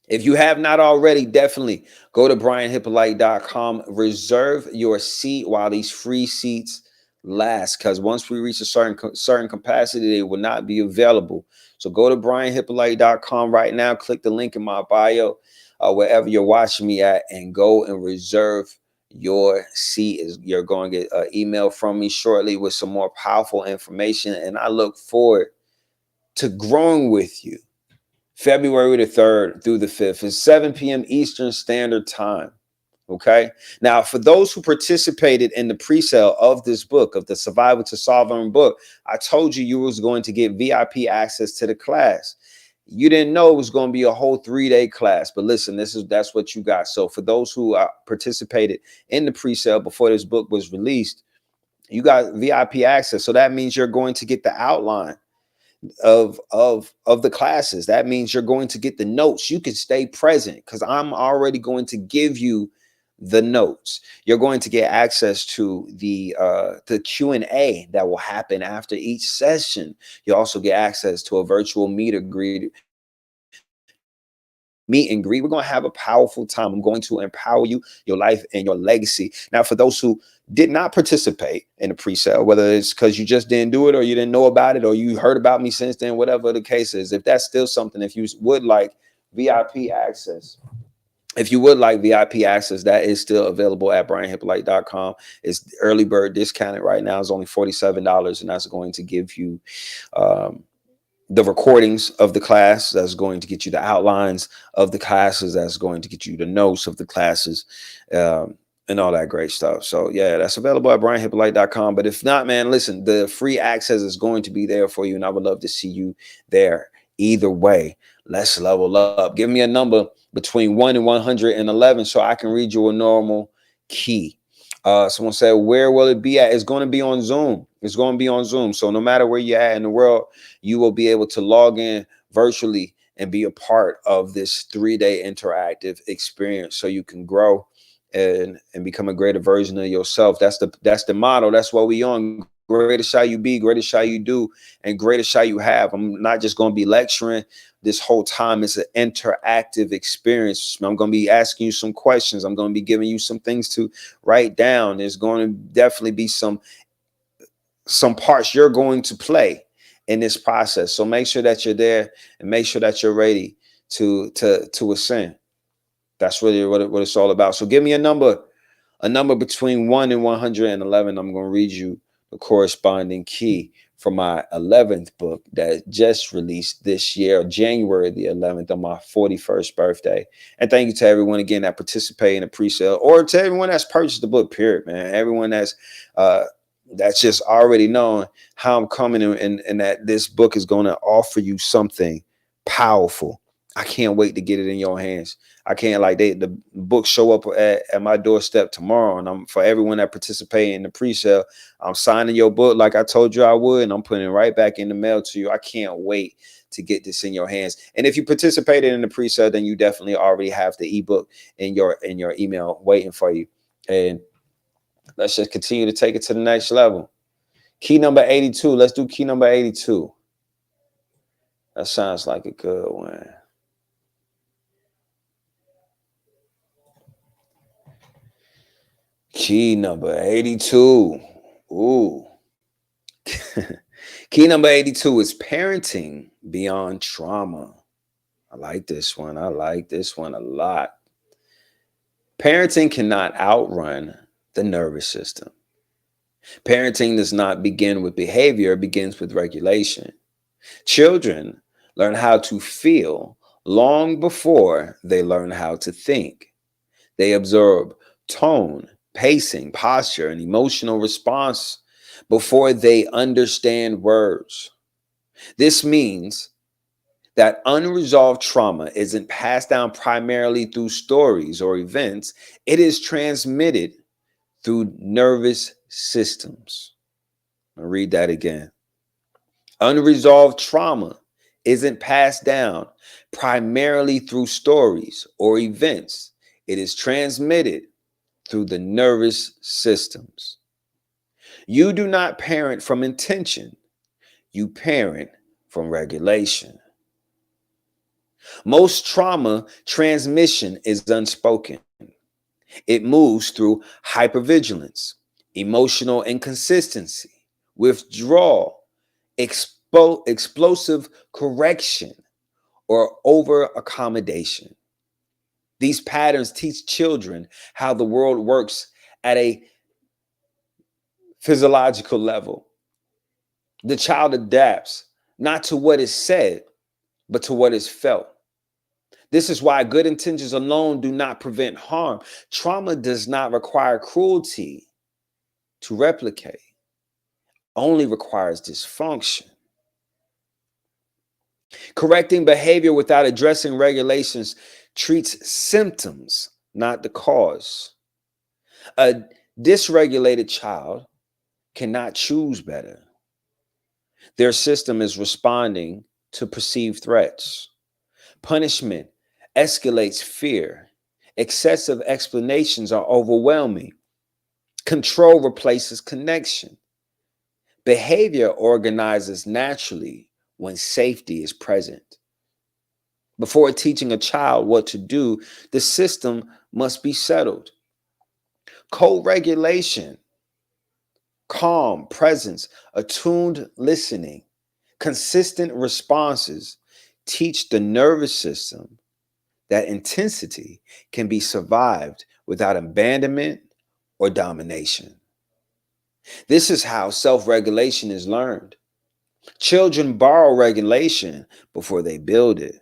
If you have not already, definitely go to brianhippolyte.com. Reserve your seat while these free seats last, because once we reach a certain capacity, they will not be available. So go to brianhippolyte.com right now. Click the link in my bio, wherever you're watching me at, and go and reserve your seat. You're going to get an email from me shortly with some more powerful information, and I look forward to growing with you. February the 3rd through the 5th is 7 p.m. Eastern Standard Time. Okay. Now, for those who participated in the pre-sale of this book, of the Survival to Sovereign book, I told you you was going to get VIP access to the class. You didn't know it was going to be a whole 3-day class, but listen, that's what you got. So for those who participated in the pre-sale before this book was released, you got VIP access. So that means you're going to get the outline of the classes. That means you're going to get the notes. You can stay present because I'm already going to give you the notes. You're going to get access to the Q&A that will happen after each session. You also get access to a virtual meet and greet meet and greet. We're going to have a powerful time. I'm going to empower you, your life, and your legacy. Now, for those who did not participate in the pre-sale, whether it's because you just didn't do it or you didn't know about it or you heard about me since then, whatever the case is, if that's still something, if you would like VIP access, if you would like VIP access, that is still available at brianhippolyte.com. It's early bird discounted right now. It's only $47, and that's going to give you the recordings of the class. That's going to get you the outlines of the classes. That's going to get you the notes of the classes, and all that great stuff. So yeah, that's available at brianhippolyte.com. But if not, man, listen, the free access is going to be there for you, and I would love to see you there. Either way, let's level up. Give me a number between 1 and 111 so I can read you a normal key. Someone said, where will it be at? It's going to be on Zoom. It's going to be on Zoom. So no matter where you're at in the world, you will be able to log in virtually and be a part of this 3-day interactive experience so you can grow and become a greater version of yourself. That's the motto. That's what we on. Greater shall you be, greater shall you do, and greater shall you have. I'm not just going to be lecturing this whole time. It's an interactive experience. I'm going to be asking you some questions. I'm going to be giving you some things to write down. There's going to definitely be some parts you're going to play in this process. So make sure that you're there and make sure that you're ready to ascend. That's really what it's all about. So give me a number between 1 and 111. I'm going to read you the corresponding key for my 11th book that just released this year, January the 11th, on my 41st birthday. And thank you to everyone again that participated in the pre-sale, or to everyone that's purchased the book, period, man. Everyone that's just already knowing how I'm coming, and that this book is going to offer you something powerful. I can't wait to get it in your hands. I can't, like, the books show up at my doorstep tomorrow, and I'm, for everyone that participated in the pre-sale, I'm signing your book like I told you I would, and I'm putting it right back in the mail to you. I can't wait to get this in your hands. And if you participated in the pre-sale, then you definitely already have the ebook in your email waiting for you. And let's just continue to take it to the next level. Key number 82. Let's do key number 82. That sounds like a good one. Key number 82. Ooh. Key number 82 is parenting beyond trauma. I like this one. I like this one a lot. Parenting cannot outrun the nervous system. Parenting does not begin with behavior, it begins with regulation. Children learn how to feel long before they learn how to think. They absorb tone, pacing, posture, and emotional response before they understand words. This means that unresolved trauma isn't passed down primarily through stories or events, it is transmitted through nervous systems. I'll read that again. Unresolved trauma isn't passed down primarily through stories or events, it is transmitted through the nervous systems. You do not parent from intention, you parent from regulation. Most trauma transmission is unspoken. It moves through hypervigilance, emotional inconsistency, withdrawal, explosive correction, or over accommodation. These patterns teach children how the world works at a physiological level. The child adapts not to what is said, but to what is felt. This is why good intentions alone do not prevent harm. Trauma does not require cruelty to replicate, only requires dysfunction. Correcting behavior without addressing regulations treats symptoms, not the cause. A dysregulated child cannot choose better. Their system is responding to perceived threats. Punishment escalates fear. Excessive explanations are overwhelming. Control replaces connection. Behavior organizes naturally when safety is present. Before teaching a child what to do, the system must be settled. Co-regulation, calm presence, attuned listening, consistent responses teach the nervous system that intensity can be survived without abandonment or domination. This is how self-regulation is learned. Children borrow regulation before they build it.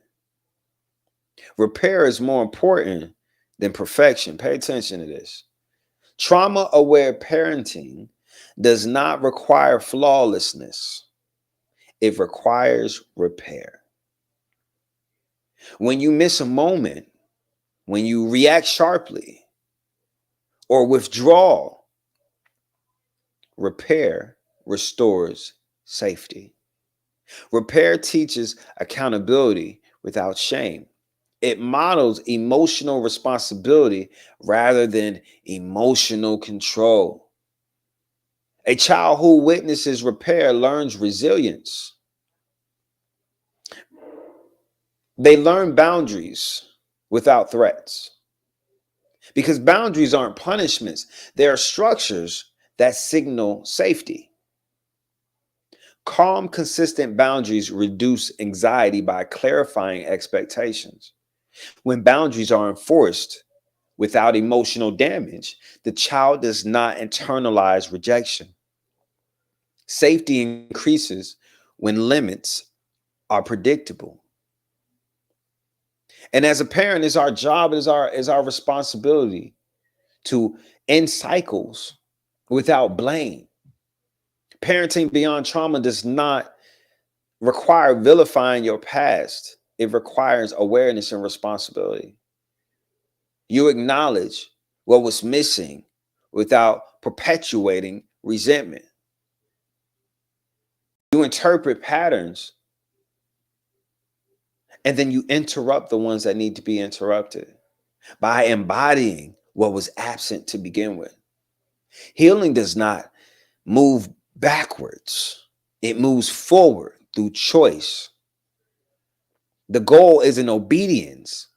Repair is more important than perfection. Pay attention to this. Trauma aware parenting does not require flawlessness, it requires repair. When you miss a moment, when you react sharply or withdraw, repair restores safety. Repair teaches accountability without shame. It models emotional responsibility rather than emotional control. A child who witnesses repair learns resilience. They learn boundaries without threats because boundaries aren't punishments, they are structures that signal safety. Calm, consistent boundaries reduce anxiety by clarifying expectations. When boundaries are enforced without emotional damage, the child does not internalize rejection. Safety increases when limits are predictable. And as a parent, it's our job, is our responsibility to end cycles without blame. Parenting beyond trauma does not require vilifying your past. It requires awareness and responsibility. You acknowledge what was missing without perpetuating resentment. You interpret patterns and then you interrupt the ones that need to be interrupted by embodying what was absent to begin with. Healing does not move backwards, it moves forward through choice. The goal isn't obedience,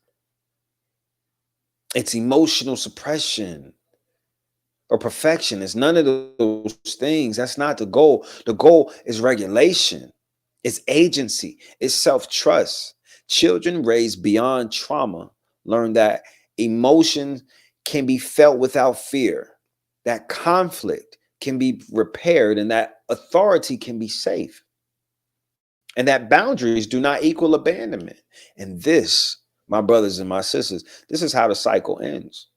it's emotional suppression or perfection. It's none of those things. That's not the goal. The goal is regulation, it's agency, it's self trust. Children raised beyond trauma learn that emotions can be felt without fear, that conflict can be repaired, and that authority can be safe, and that boundaries do not equal abandonment. And this, my brothers and my sisters, this is how the cycle ends.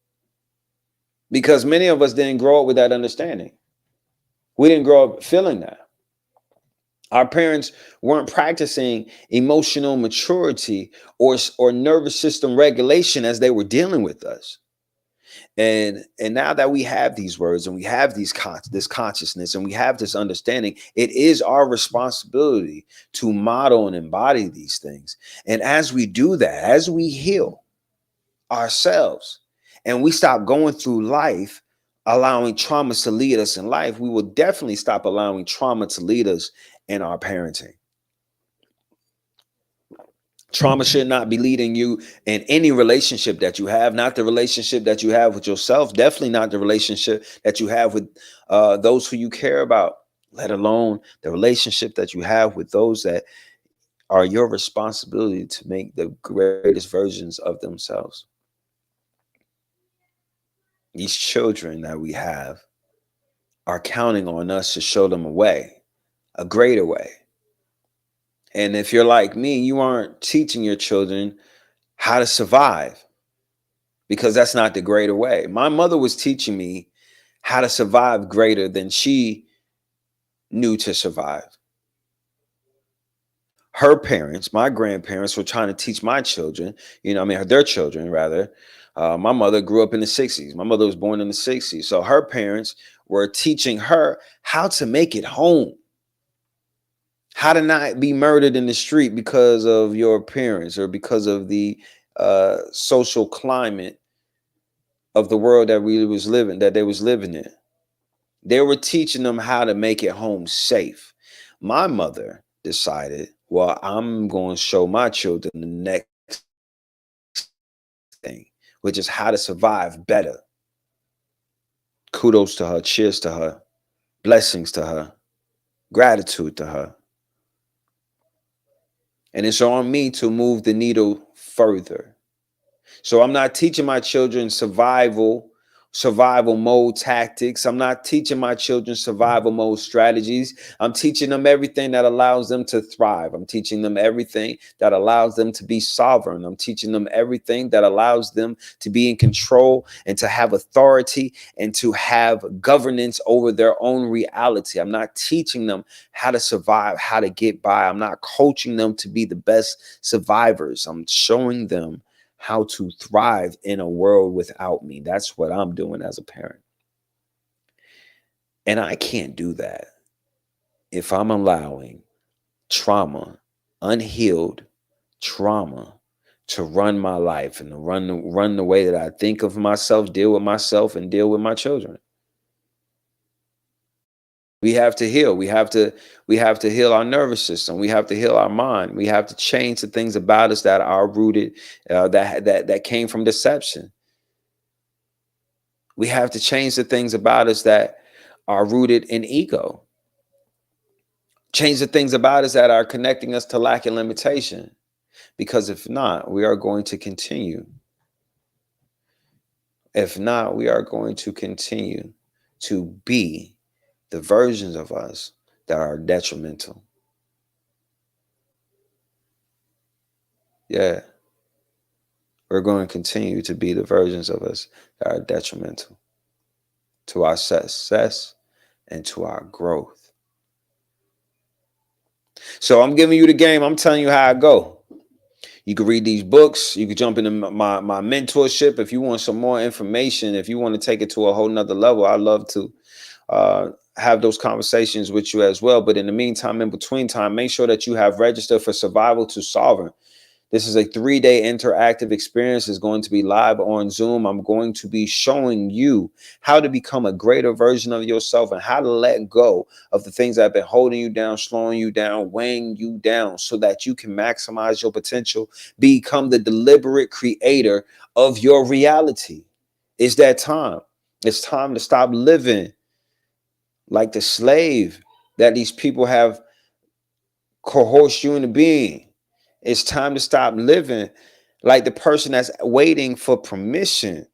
Because many of us didn't grow up with that understanding. We didn't grow up feeling that. Our parents weren't practicing emotional maturity or nervous system regulation as they were dealing with us. And now that we have these words and we have this consciousness and we have this understanding, it is our responsibility to model and embody these things. And as we do that, as we heal ourselves and we stop going through life allowing traumas to lead us in life, we will definitely stop allowing trauma to lead us in our parenting. Trauma should not be leading you in any relationship that you have, not the relationship that you have with yourself, definitely not the relationship that you have with those who you care about, let alone the relationship that you have with those that are your responsibility to make the greatest versions of themselves. These children that we have are counting on us to show them a way, a greater way. And if you're like me, you aren't teaching your children how to survive, because that's not the greater way. My mother was teaching me how to survive greater than she knew to survive. Her parents, my grandparents, were trying to teach my children, their children rather. My mother grew up in the 60s. My mother was born in the 60s. So her parents were teaching her how to make it home, how to not be murdered in the street because of your appearance or because of the social climate of the world that they was living in. They were teaching them how to make it home safe. My mother decided, well, I'm going to show my children the next which is how to survive better. Kudos to her, cheers to her, blessings to her, gratitude to her. And it's on me to move the needle further. So I'm not teaching my children survival mode tactics. I'm not teaching my children survival mode strategies. I'm teaching them everything that allows them to thrive. I'm teaching them everything that allows them to be sovereign. I'm teaching them everything that allows them to be in control and to have authority and to have governance over their own reality. I'm not teaching them how to survive, how to get by. I'm not coaching them to be the best survivors. I'm showing them how to thrive in a world without me. That's what I'm doing as a parent. And I can't do that if I'm allowing trauma, unhealed trauma, to run my life and to run the way that I think of myself, deal with myself, and deal with my children. We have to heal. We have to heal our nervous system. We have to heal our mind. We have to change the things about us that are rooted, that came from deception. We have to change the things about us that are rooted in ego. Change the things about us that are connecting us to lack and limitation. Because if not, we are going to continue. If not, we are going to continue to be the versions of us that are detrimental. Yeah, we're going to continue to be the versions of us that are detrimental to our success and to our growth. So I'm giving you the game. I'm telling you how I go. You can read these books. You can jump into my mentorship if you want some more information. If you want to take it to a whole nother level, I'd love to have those conversations with you as well. But in the meantime, in between time, make sure that you have registered for Survival to Sovereign. This is a 3-day interactive experience. It's going to be live on Zoom. I'm going to be showing you how to become a greater version of yourself and how to let go of the things that have been holding you down, slowing you down, weighing you down so that you can maximize your potential, become the deliberate creator of your reality. It's that time. It's time to stop living like the slave that these people have coerced you into being. It's time to stop living like the person that's waiting for permission.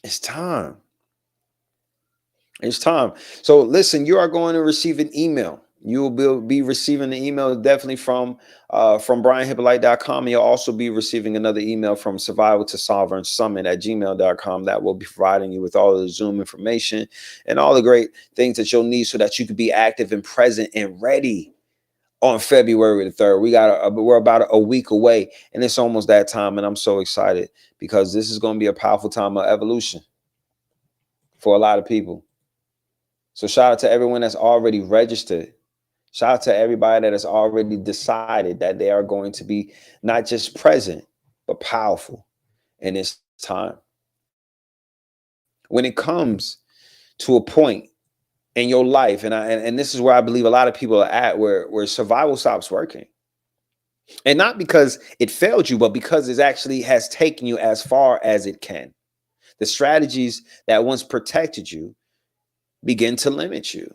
It's time. It's time. So listen, you are going to receive an email. You will be receiving an email definitely from brianhippolyte.com. You'll also be receiving another email from survival to sovereign summit at gmail.com that will be providing you with all of the Zoom information and all the great things that you'll need so that you can be active and present and ready on February the 3rd. We're about a week away, and it's almost that time, and I'm so excited because this is going to be a powerful time of evolution for a lot of people. So shout out to everyone that's already registered. Shout out to everybody that has already decided that they are going to be not just present, but powerful in this time. When it comes to a point in your life, and this is where I believe a lot of people are at, where survival stops working. And not because it failed you, but because it actually has taken you as far as it can. The strategies that once protected you begin to limit you.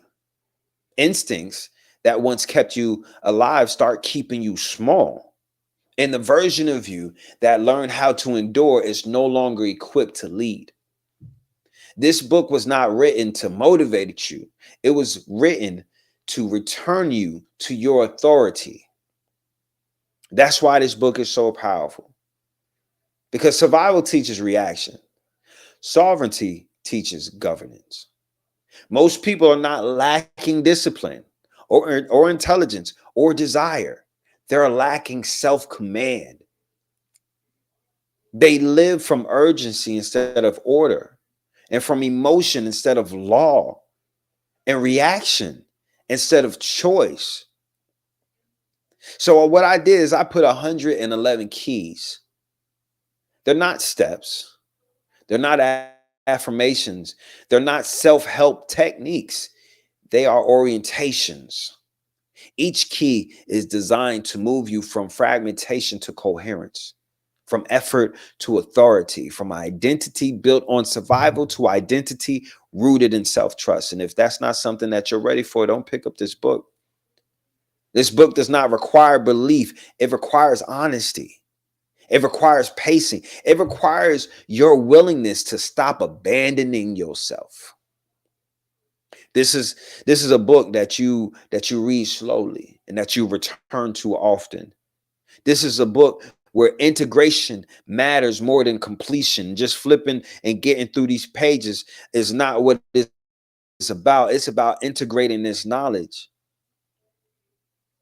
Instincts that once kept you alive start keeping you small. And the version of you that learned how to endure is no longer equipped to lead. This book was not written to motivate you. It was written to return you to your authority. That's why this book is so powerful. Because survival teaches reaction. Sovereignty teaches governance. Most people are not lacking discipline or intelligence or desire. They're lacking self-command. They live from urgency instead of order, and from emotion instead of law, and reaction instead of choice. So what I did is I put 111 keys. They're not steps. They're not affirmations. They're not self-help techniques. They are orientations. Each key is designed to move you from fragmentation to coherence, from effort to authority, from identity built on survival to identity rooted in self trust. And if that's not something that you're ready for, don't pick up this book. This book does not require belief, it requires honesty. It requires pacing. It requires your willingness to stop abandoning yourself. This is a book that you read slowly and that you return to often. This is a book where integration matters more than completion. Just flipping and getting through these pages is not what it's about. It's about integrating this knowledge.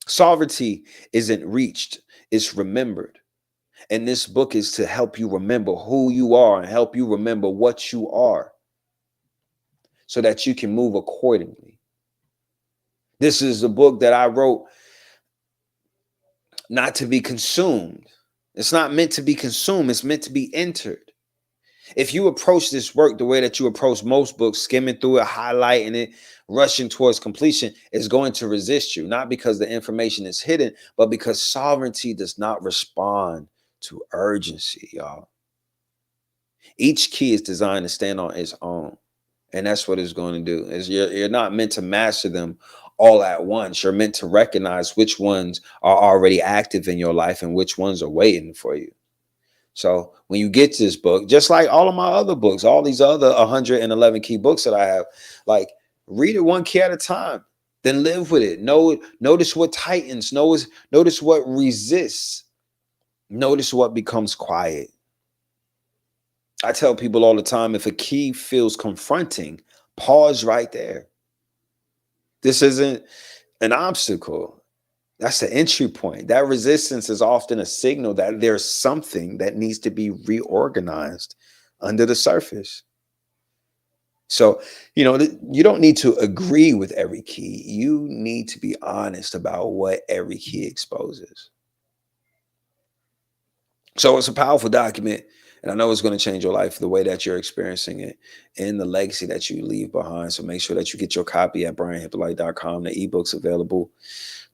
Sovereignty isn't reached, it's remembered. And this book is to help you remember who you are and help you remember what you are so that you can move accordingly. This is a book that I wrote not to be consumed. It's not meant to be consumed, it's meant to be entered. If you approach this work the way that you approach most books, skimming through it, highlighting it, rushing towards completion, is going to resist you, not because the information is hidden, but because sovereignty does not respond to urgency, y'all. Each key is designed to stand on its own. And that's what it's going to do. Is you're not meant to master them all at once. You're meant to recognize which ones are already active in your life and which ones are waiting for you. So when you get to this book, just like all of my other books, all these other 111 key books that I have, like, read it one key at a time, then live with it. Notice what tightens, notice what resists, notice what becomes quiet. I tell people all the time, if a key feels confronting, pause right there. This isn't an obstacle. That's the entry point. That resistance is often a signal that there's something that needs to be reorganized under the surface. So, you don't need to agree with every key. You need to be honest about what every key exposes. So it's a powerful document. And I know it's going to change your life, the way that you're experiencing it and the legacy that you leave behind. So make sure that you get your copy at brianhippolyte.com. The ebook's available.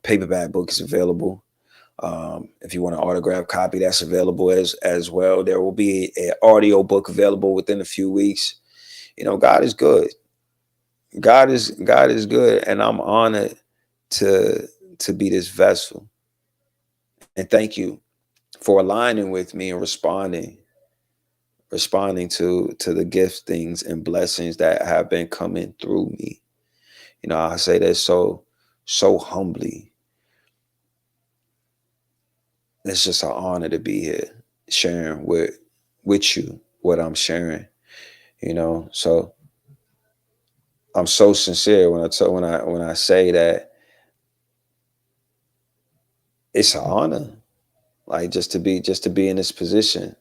Paperback book is available. If you want an autographed copy, that's available as well. There will be an audio book available within a few weeks. God is good. God is good. And I'm honored to be this vessel. And thank you for aligning with me and responding to the giftings and blessings that have been coming through me. I say that so humbly. It's just an honor to be here sharing with you what I'm sharing. So I'm so sincere when I say that it's an honor, like just to be in this position,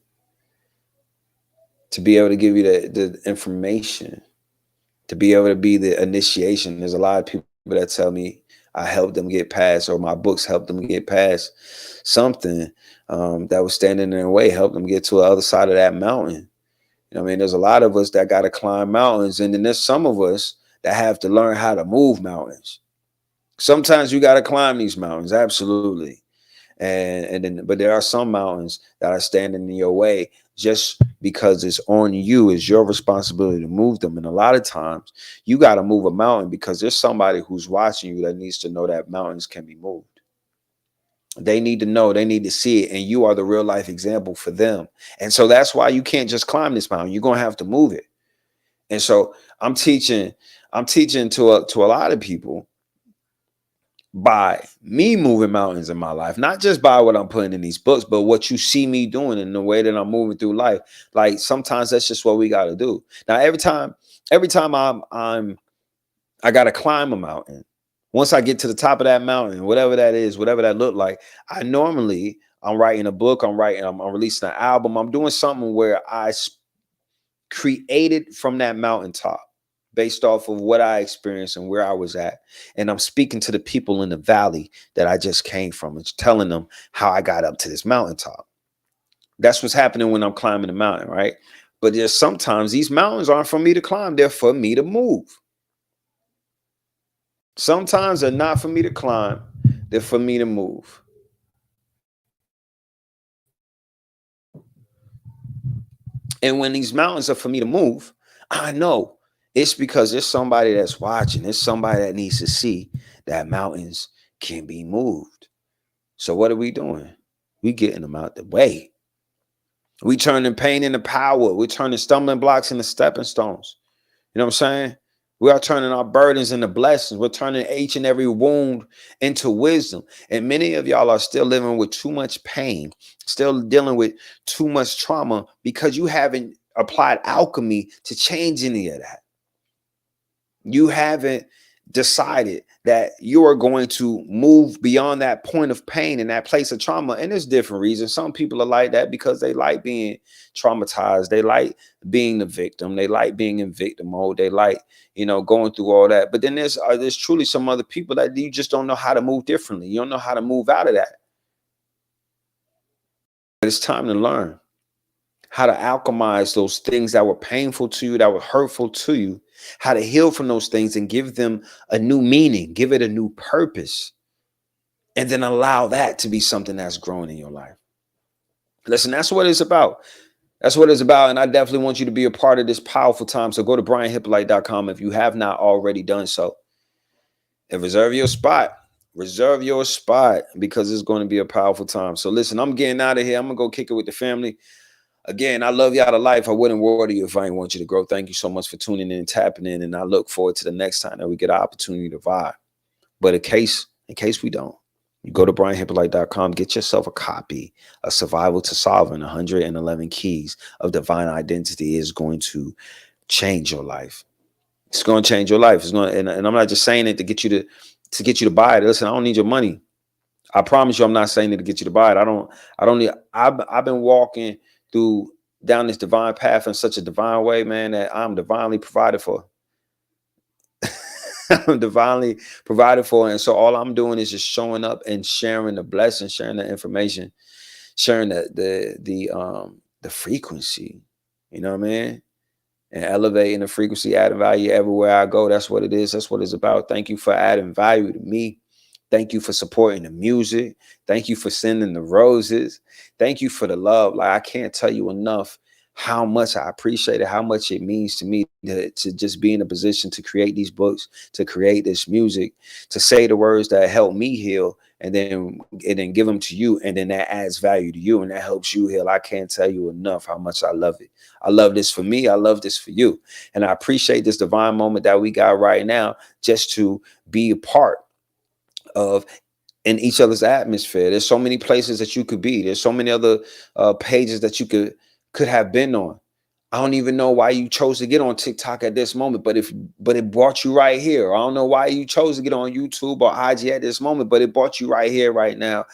to be able to give you the information, to be able to be the initiation. There's a lot of people that tell me I helped them get past, or my books helped them get past something that was standing in their way, helped them get to the other side of that mountain. There's a lot of us that got to climb mountains, and then there's some of us that have to learn how to move mountains. Sometimes you got to climb these mountains, absolutely. But there are some mountains that are standing in your way just because it's on you. It's your responsibility to move them. And a lot of times you got to move a mountain because there's somebody who's watching you that needs to know that mountains can be moved. They need to know, they need to see it. And you are the real life example for them. And so that's why you can't just climb this mountain. You're going to have to move it. And so I'm teaching to a lot of people by me moving mountains in my life, not just by what I'm putting in these books, but what you see me doing in the way that I'm moving through life. Like sometimes that's just what we got to do. Now, every time I got to climb a mountain. Once I get to the top of that mountain, whatever that is, whatever that looked like, I'm writing a book, I'm releasing an album, I'm doing something where I created from that mountaintop based off of what I experienced and where I was at. And I'm speaking to the people in the valley that I just came from and telling them how I got up to this mountaintop. That's what's happening when I'm climbing the mountain, right? But there's sometimes these mountains aren't for me to climb, they're for me to move. Sometimes they're not for me to climb. they're for me to move. And when these mountains are for me to move, I know it's because there's somebody that's watching. There's somebody that needs to see that mountains can be moved. So what are we doing? We getting them out the way. We turning pain into power. We're turning stumbling blocks into stepping stones. You know what I'm saying? We are turning our burdens into blessings. We're turning each and every wound into wisdom. And many of y'all are still living with too much pain, still dealing with too much trauma because you haven't applied alchemy to change any of that. You haven't decided that you are going to move beyond that point of pain and that place of trauma. And there's different reasons. Some people are like that because they like being traumatized. They like being the victim. They like being in victim mode. They like, going through all that. But then there's truly some other people that you just don't know how to move differently. You don't know how to move out of that. But it's time to learn how to alchemize those things that were painful to you, that were hurtful to you, how to heal from those things and give them a new meaning, give it a new purpose, and then allow that to be something that's growing in your life. Listen, that's what it's about. That's what it's about. And I definitely want you to be a part of this powerful time. So go to brianhippolyte.com if you have not already done so. And reserve your spot. Reserve your spot because it's going to be a powerful time. So listen, I'm getting out of here. I'm going to go kick it with the family. Again, I love you out of life. I wouldn't water you if I didn't want you to grow. Thank you so much for tuning in and tapping in. And I look forward to the next time that we get an opportunity to vibe. But in case we don't, you go to brianhippolyte.com, get yourself a copy of Survival to Sovereign, 111 Keys of Divine Identity. Is going to change your life. It's going to change your life. It's going to, and I'm not just saying it to get you to buy it. Listen, I don't need your money. I promise you, I'm not saying it to get you to buy it. I've been walking down this divine path in such a divine way, man, that I'm divinely provided for. I'm divinely provided for. And so all I'm doing is just showing up and sharing the blessing, sharing the information, sharing the frequency. You know what I mean? And elevating the frequency, adding value everywhere I go. That's what it is. That's what it's about. Thank you for adding value to me. Thank you for supporting the music. Thank you for sending the roses. Thank you for the love. Like, I can't tell you enough how much I appreciate it, how much it means to me to just be in a position to create these books, to create this music, to say the words that help me heal, and then give them to you, and then that adds value to you and that helps you heal. I can't tell you enough how much I love it. I love this for me. I love this for you. And I appreciate this divine moment that we got right now just to be a part of in each other's atmosphere. There's so many places that you could be. There's so many other pages that you could have been on. I don't even know why you chose to get on TikTok at this moment, but it brought you right here. I don't know why you chose to get on YouTube or IG at this moment, but it brought you right here, right now.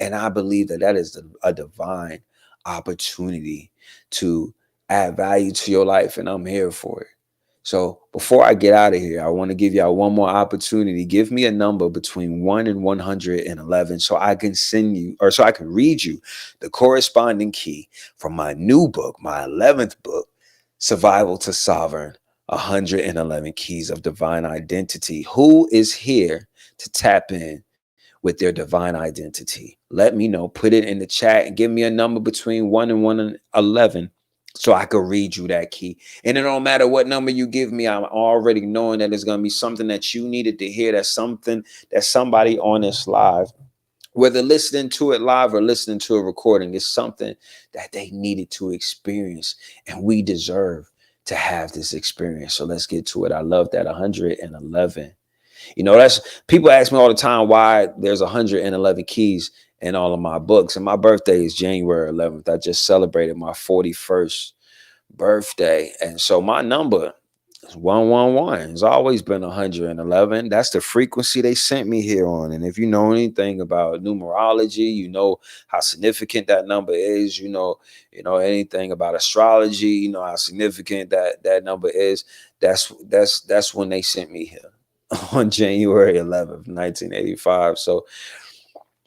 And I believe that is a divine opportunity to add value to your life, and I'm here for it. So before I get out of here, I want to give y'all one more opportunity. Give me a number between 1 and 111 so I can so I can read you the corresponding key from my new book, my 11th book, Survival to Sovereign, 111 Keys of Divine Identity. Who is here to tap in with their divine identity? Let me know. Put it in the chat and give me a number between 1 and 111 so I could read you that key. And it don't matter what number you give me, I'm already knowing that it's going to be something that you needed to hear. That's something that somebody on this live, whether listening to it live or listening to a recording, is something that they needed to experience. And we deserve to have this experience. So let's get to it. I love that. 111. That's, people ask me all the time why there's 111 keys in all of my books. And my birthday is January 11th. I just celebrated my 41st birthday. And so my number is 111. It's always been 111. That's the frequency they sent me here on. And if you know anything about numerology, you know how significant that number is. You know anything about astrology, you know how significant that number is. That's when they sent me here on January 11th, 1985. So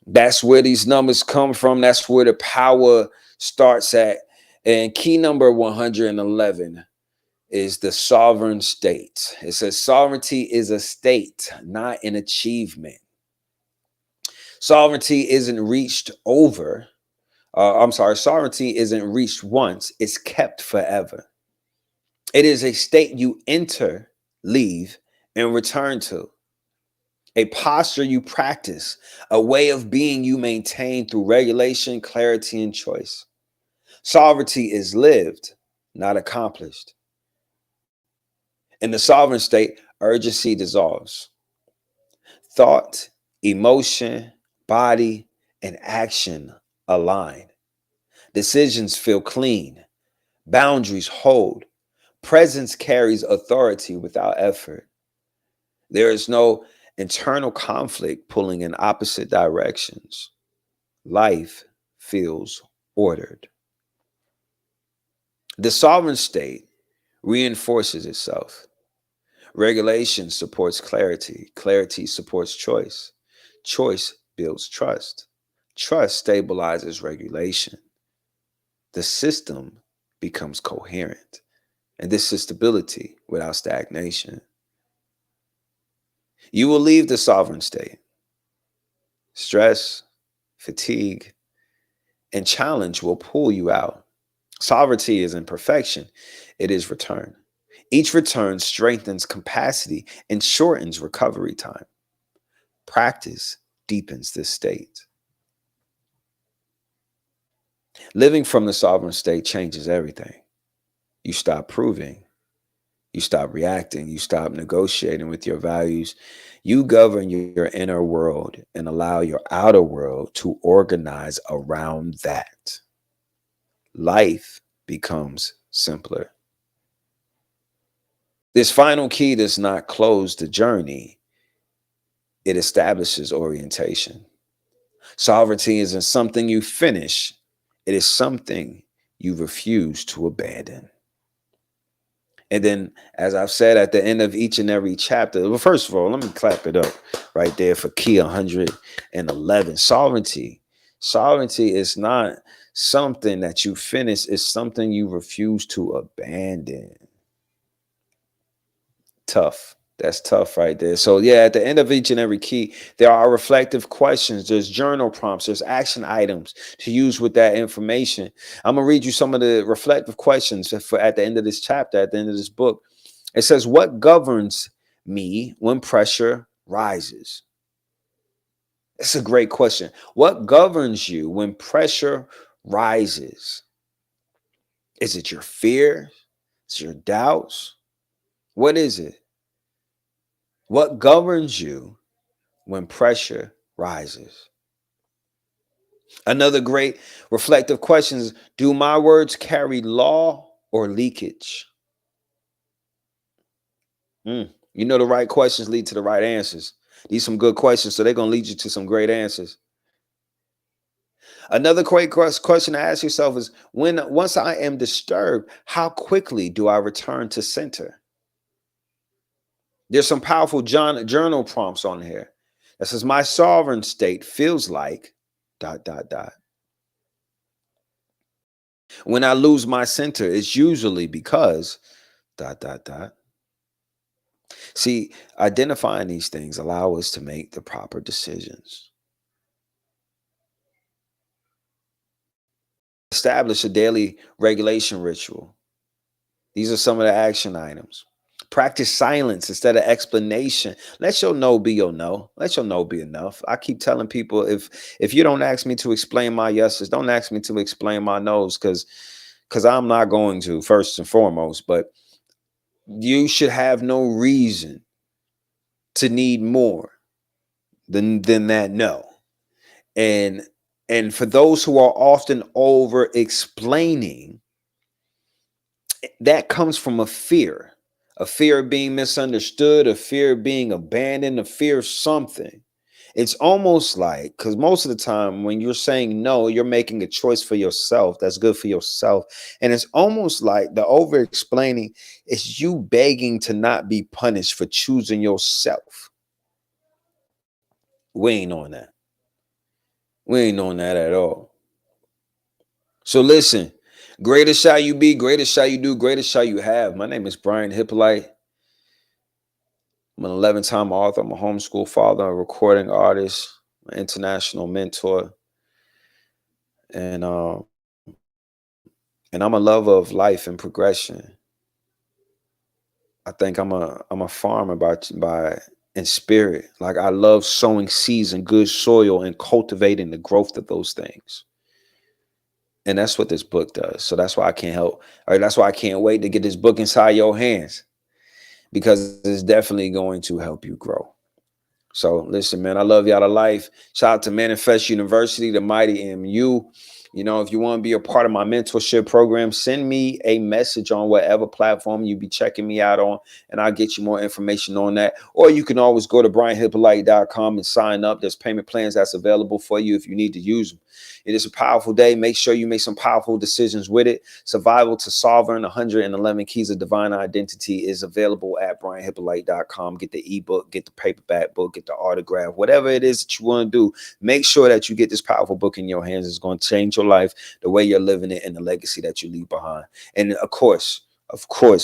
that's where these numbers come from. That's where the power starts at. And key number 111 is the sovereign state. It says sovereignty is a state, not an achievement. Sovereignty isn't reached over. Sovereignty isn't reached once, it's kept forever. It is a state you enter, leave, and return to, a posture you practice, a way of being you maintain through regulation, clarity, and choice. Sovereignty is lived, not accomplished. In the sovereign state, urgency dissolves. Thought, emotion, body, and action align. Decisions feel clean. Boundaries hold. Presence carries authority without effort. There is no internal conflict pulling in opposite directions. Life feels ordered. The sovereign state reinforces itself. Regulation supports clarity. Clarity supports choice. Choice builds trust. Trust stabilizes regulation. The system becomes coherent. And this is stability without stagnation. You will leave the sovereign state. Stress, fatigue, and challenge will pull you out. Sovereignty is imperfection, it is return. Each return strengthens capacity and shortens recovery time. Practice deepens this state. Living from the sovereign state changes everything. You stop proving, you stop reacting, you stop negotiating with your values. You govern your inner world and allow your outer world to organize around that. Life becomes simpler. This final key does not close the journey, it establishes orientation. Sovereignty isn't something you finish, it is something you refuse to abandon. And then, as I've said at the end of each and every chapter, well, first of all, let me clap it up right there for key 111. Sovereignty. Sovereignty is not something that you finish, it's something you refuse to abandon. Tough. That's tough right there. So yeah, at the end of each and every key, there are reflective questions, there's journal prompts, there's action items to use with that information. I'm gonna read you some of the reflective questions for at the end of this chapter, at the end of this book. It says, what governs me when pressure rises? It's a great question. What governs you when pressure rises? Is it your fear? Is it your doubts? What is it? What governs you when pressure rises? Another great reflective question is, do my words carry law or leakage? You know, the right questions lead to the right answers. These some good questions, so they're going to lead you to some great answers. Another great question to ask yourself is, once I am disturbed, how quickly do I return to center? There's some powerful journal prompts on here that says, my sovereign state feels like ... When I lose my center, it's usually because ... See, identifying these things allow us to make the proper decisions. Establish a daily regulation ritual. These are some of the action items. Practice silence instead of explanation. Let your no be your no. Let your no be enough. I keep telling people, if you don't ask me to explain my yeses, don't ask me to explain my nos, because I'm not going to, first and foremost. But you should have no reason to need more than that no. And for those who are often over explaining, that comes from a fear of being misunderstood, a fear of being abandoned, a fear of something. It's almost like, because most of the time when you're saying no, you're making a choice for yourself that's good for yourself. And it's almost like the over explaining is you begging to not be punished for choosing yourself. We ain't on that. We ain't on that at all. So listen, greater shall you be, greater shall you do, greater shall you have. My name is Brian Hippolyte. I'm an 11-time author. I'm a homeschool father, a recording artist. an international mentor, and and I'm a lover of life and progression. I think I'm a farmer by in spirit. Like I love sowing seeds in good soil and cultivating the growth of those things. And that's what this book does. So that's why I can't help, or that's why I can't wait to get this book inside your hands, because it's definitely going to help you grow. So listen, man, I love y'all to life. Shout out to Manifest University, the mighty MU. You know, if you want to be a part of my mentorship program, send me a message on whatever platform you be checking me out on, and I'll get you more information on that. Or you can always go to brianhippolyte.com and sign up. There's payment plans that's available for you if you need to use them. It is a powerful day. Make sure you make some powerful decisions with it. Survival to Sovereign, 111 Keys of Divine Identity is available at brianhippolyte.com. Get the ebook, get the paperback book, get the autograph, whatever it is that you want to do. Make sure that you get this powerful book in your hands. It's going to change your life, the way you're living it, and the legacy that you leave behind. And of course,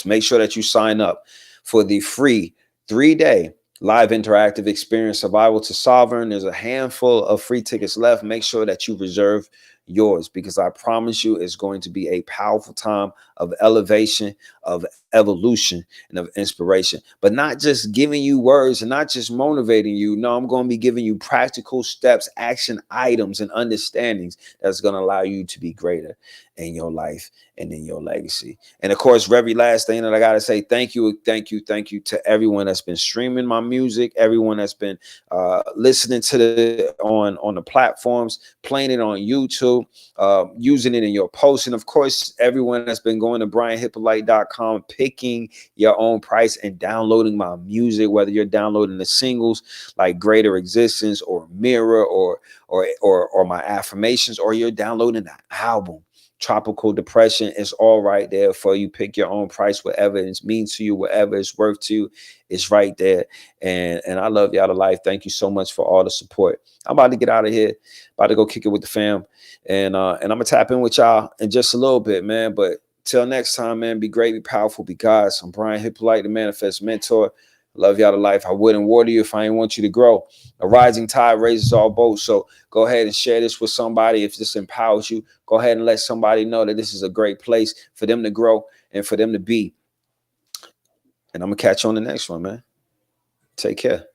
make sure that you sign up for the free 3-day live interactive experience, Survival to Sovereign. There's a handful of free tickets left. Make sure that you reserve yours, because I promise you it's going to be a powerful time of elevation, of evolution, and of inspiration. But not just giving you words and not just motivating you. No, I'm going to be giving you practical steps, action items, and understandings that's going to allow you to be greater in your life and in your legacy. And of course, very last thing that I got to say, thank you to everyone that's been streaming my music, everyone that's been listening to the on the platforms, playing it on YouTube, using it in your posts, and of course, everyone that's been going to brianhippolyte.com, picking your own price and downloading my music, whether you're downloading the singles like Greater Existence or Mirror or my affirmations, or you're downloading the album Tropical Depression. Is all right there for you. Pick your own price, whatever it means to you, whatever it's worth to you, it's right there. And I love y'all to life. Thank you so much for all the support. I'm about to get out of here, about to go kick it with the fam, and I'm gonna tap in with y'all in just a little bit, man. But till next time, man, be great, be powerful, be God's. I'm Brian Hippolyte, the Manifest Mentor. Love y'all to life. I wouldn't water you if I didn't want you to grow. A rising tide raises all boats. So go ahead and share this with somebody. If this empowers you, go ahead and let somebody know that this is a great place for them to grow and for them to be. And I'm going to catch you on the next one, man. Take care.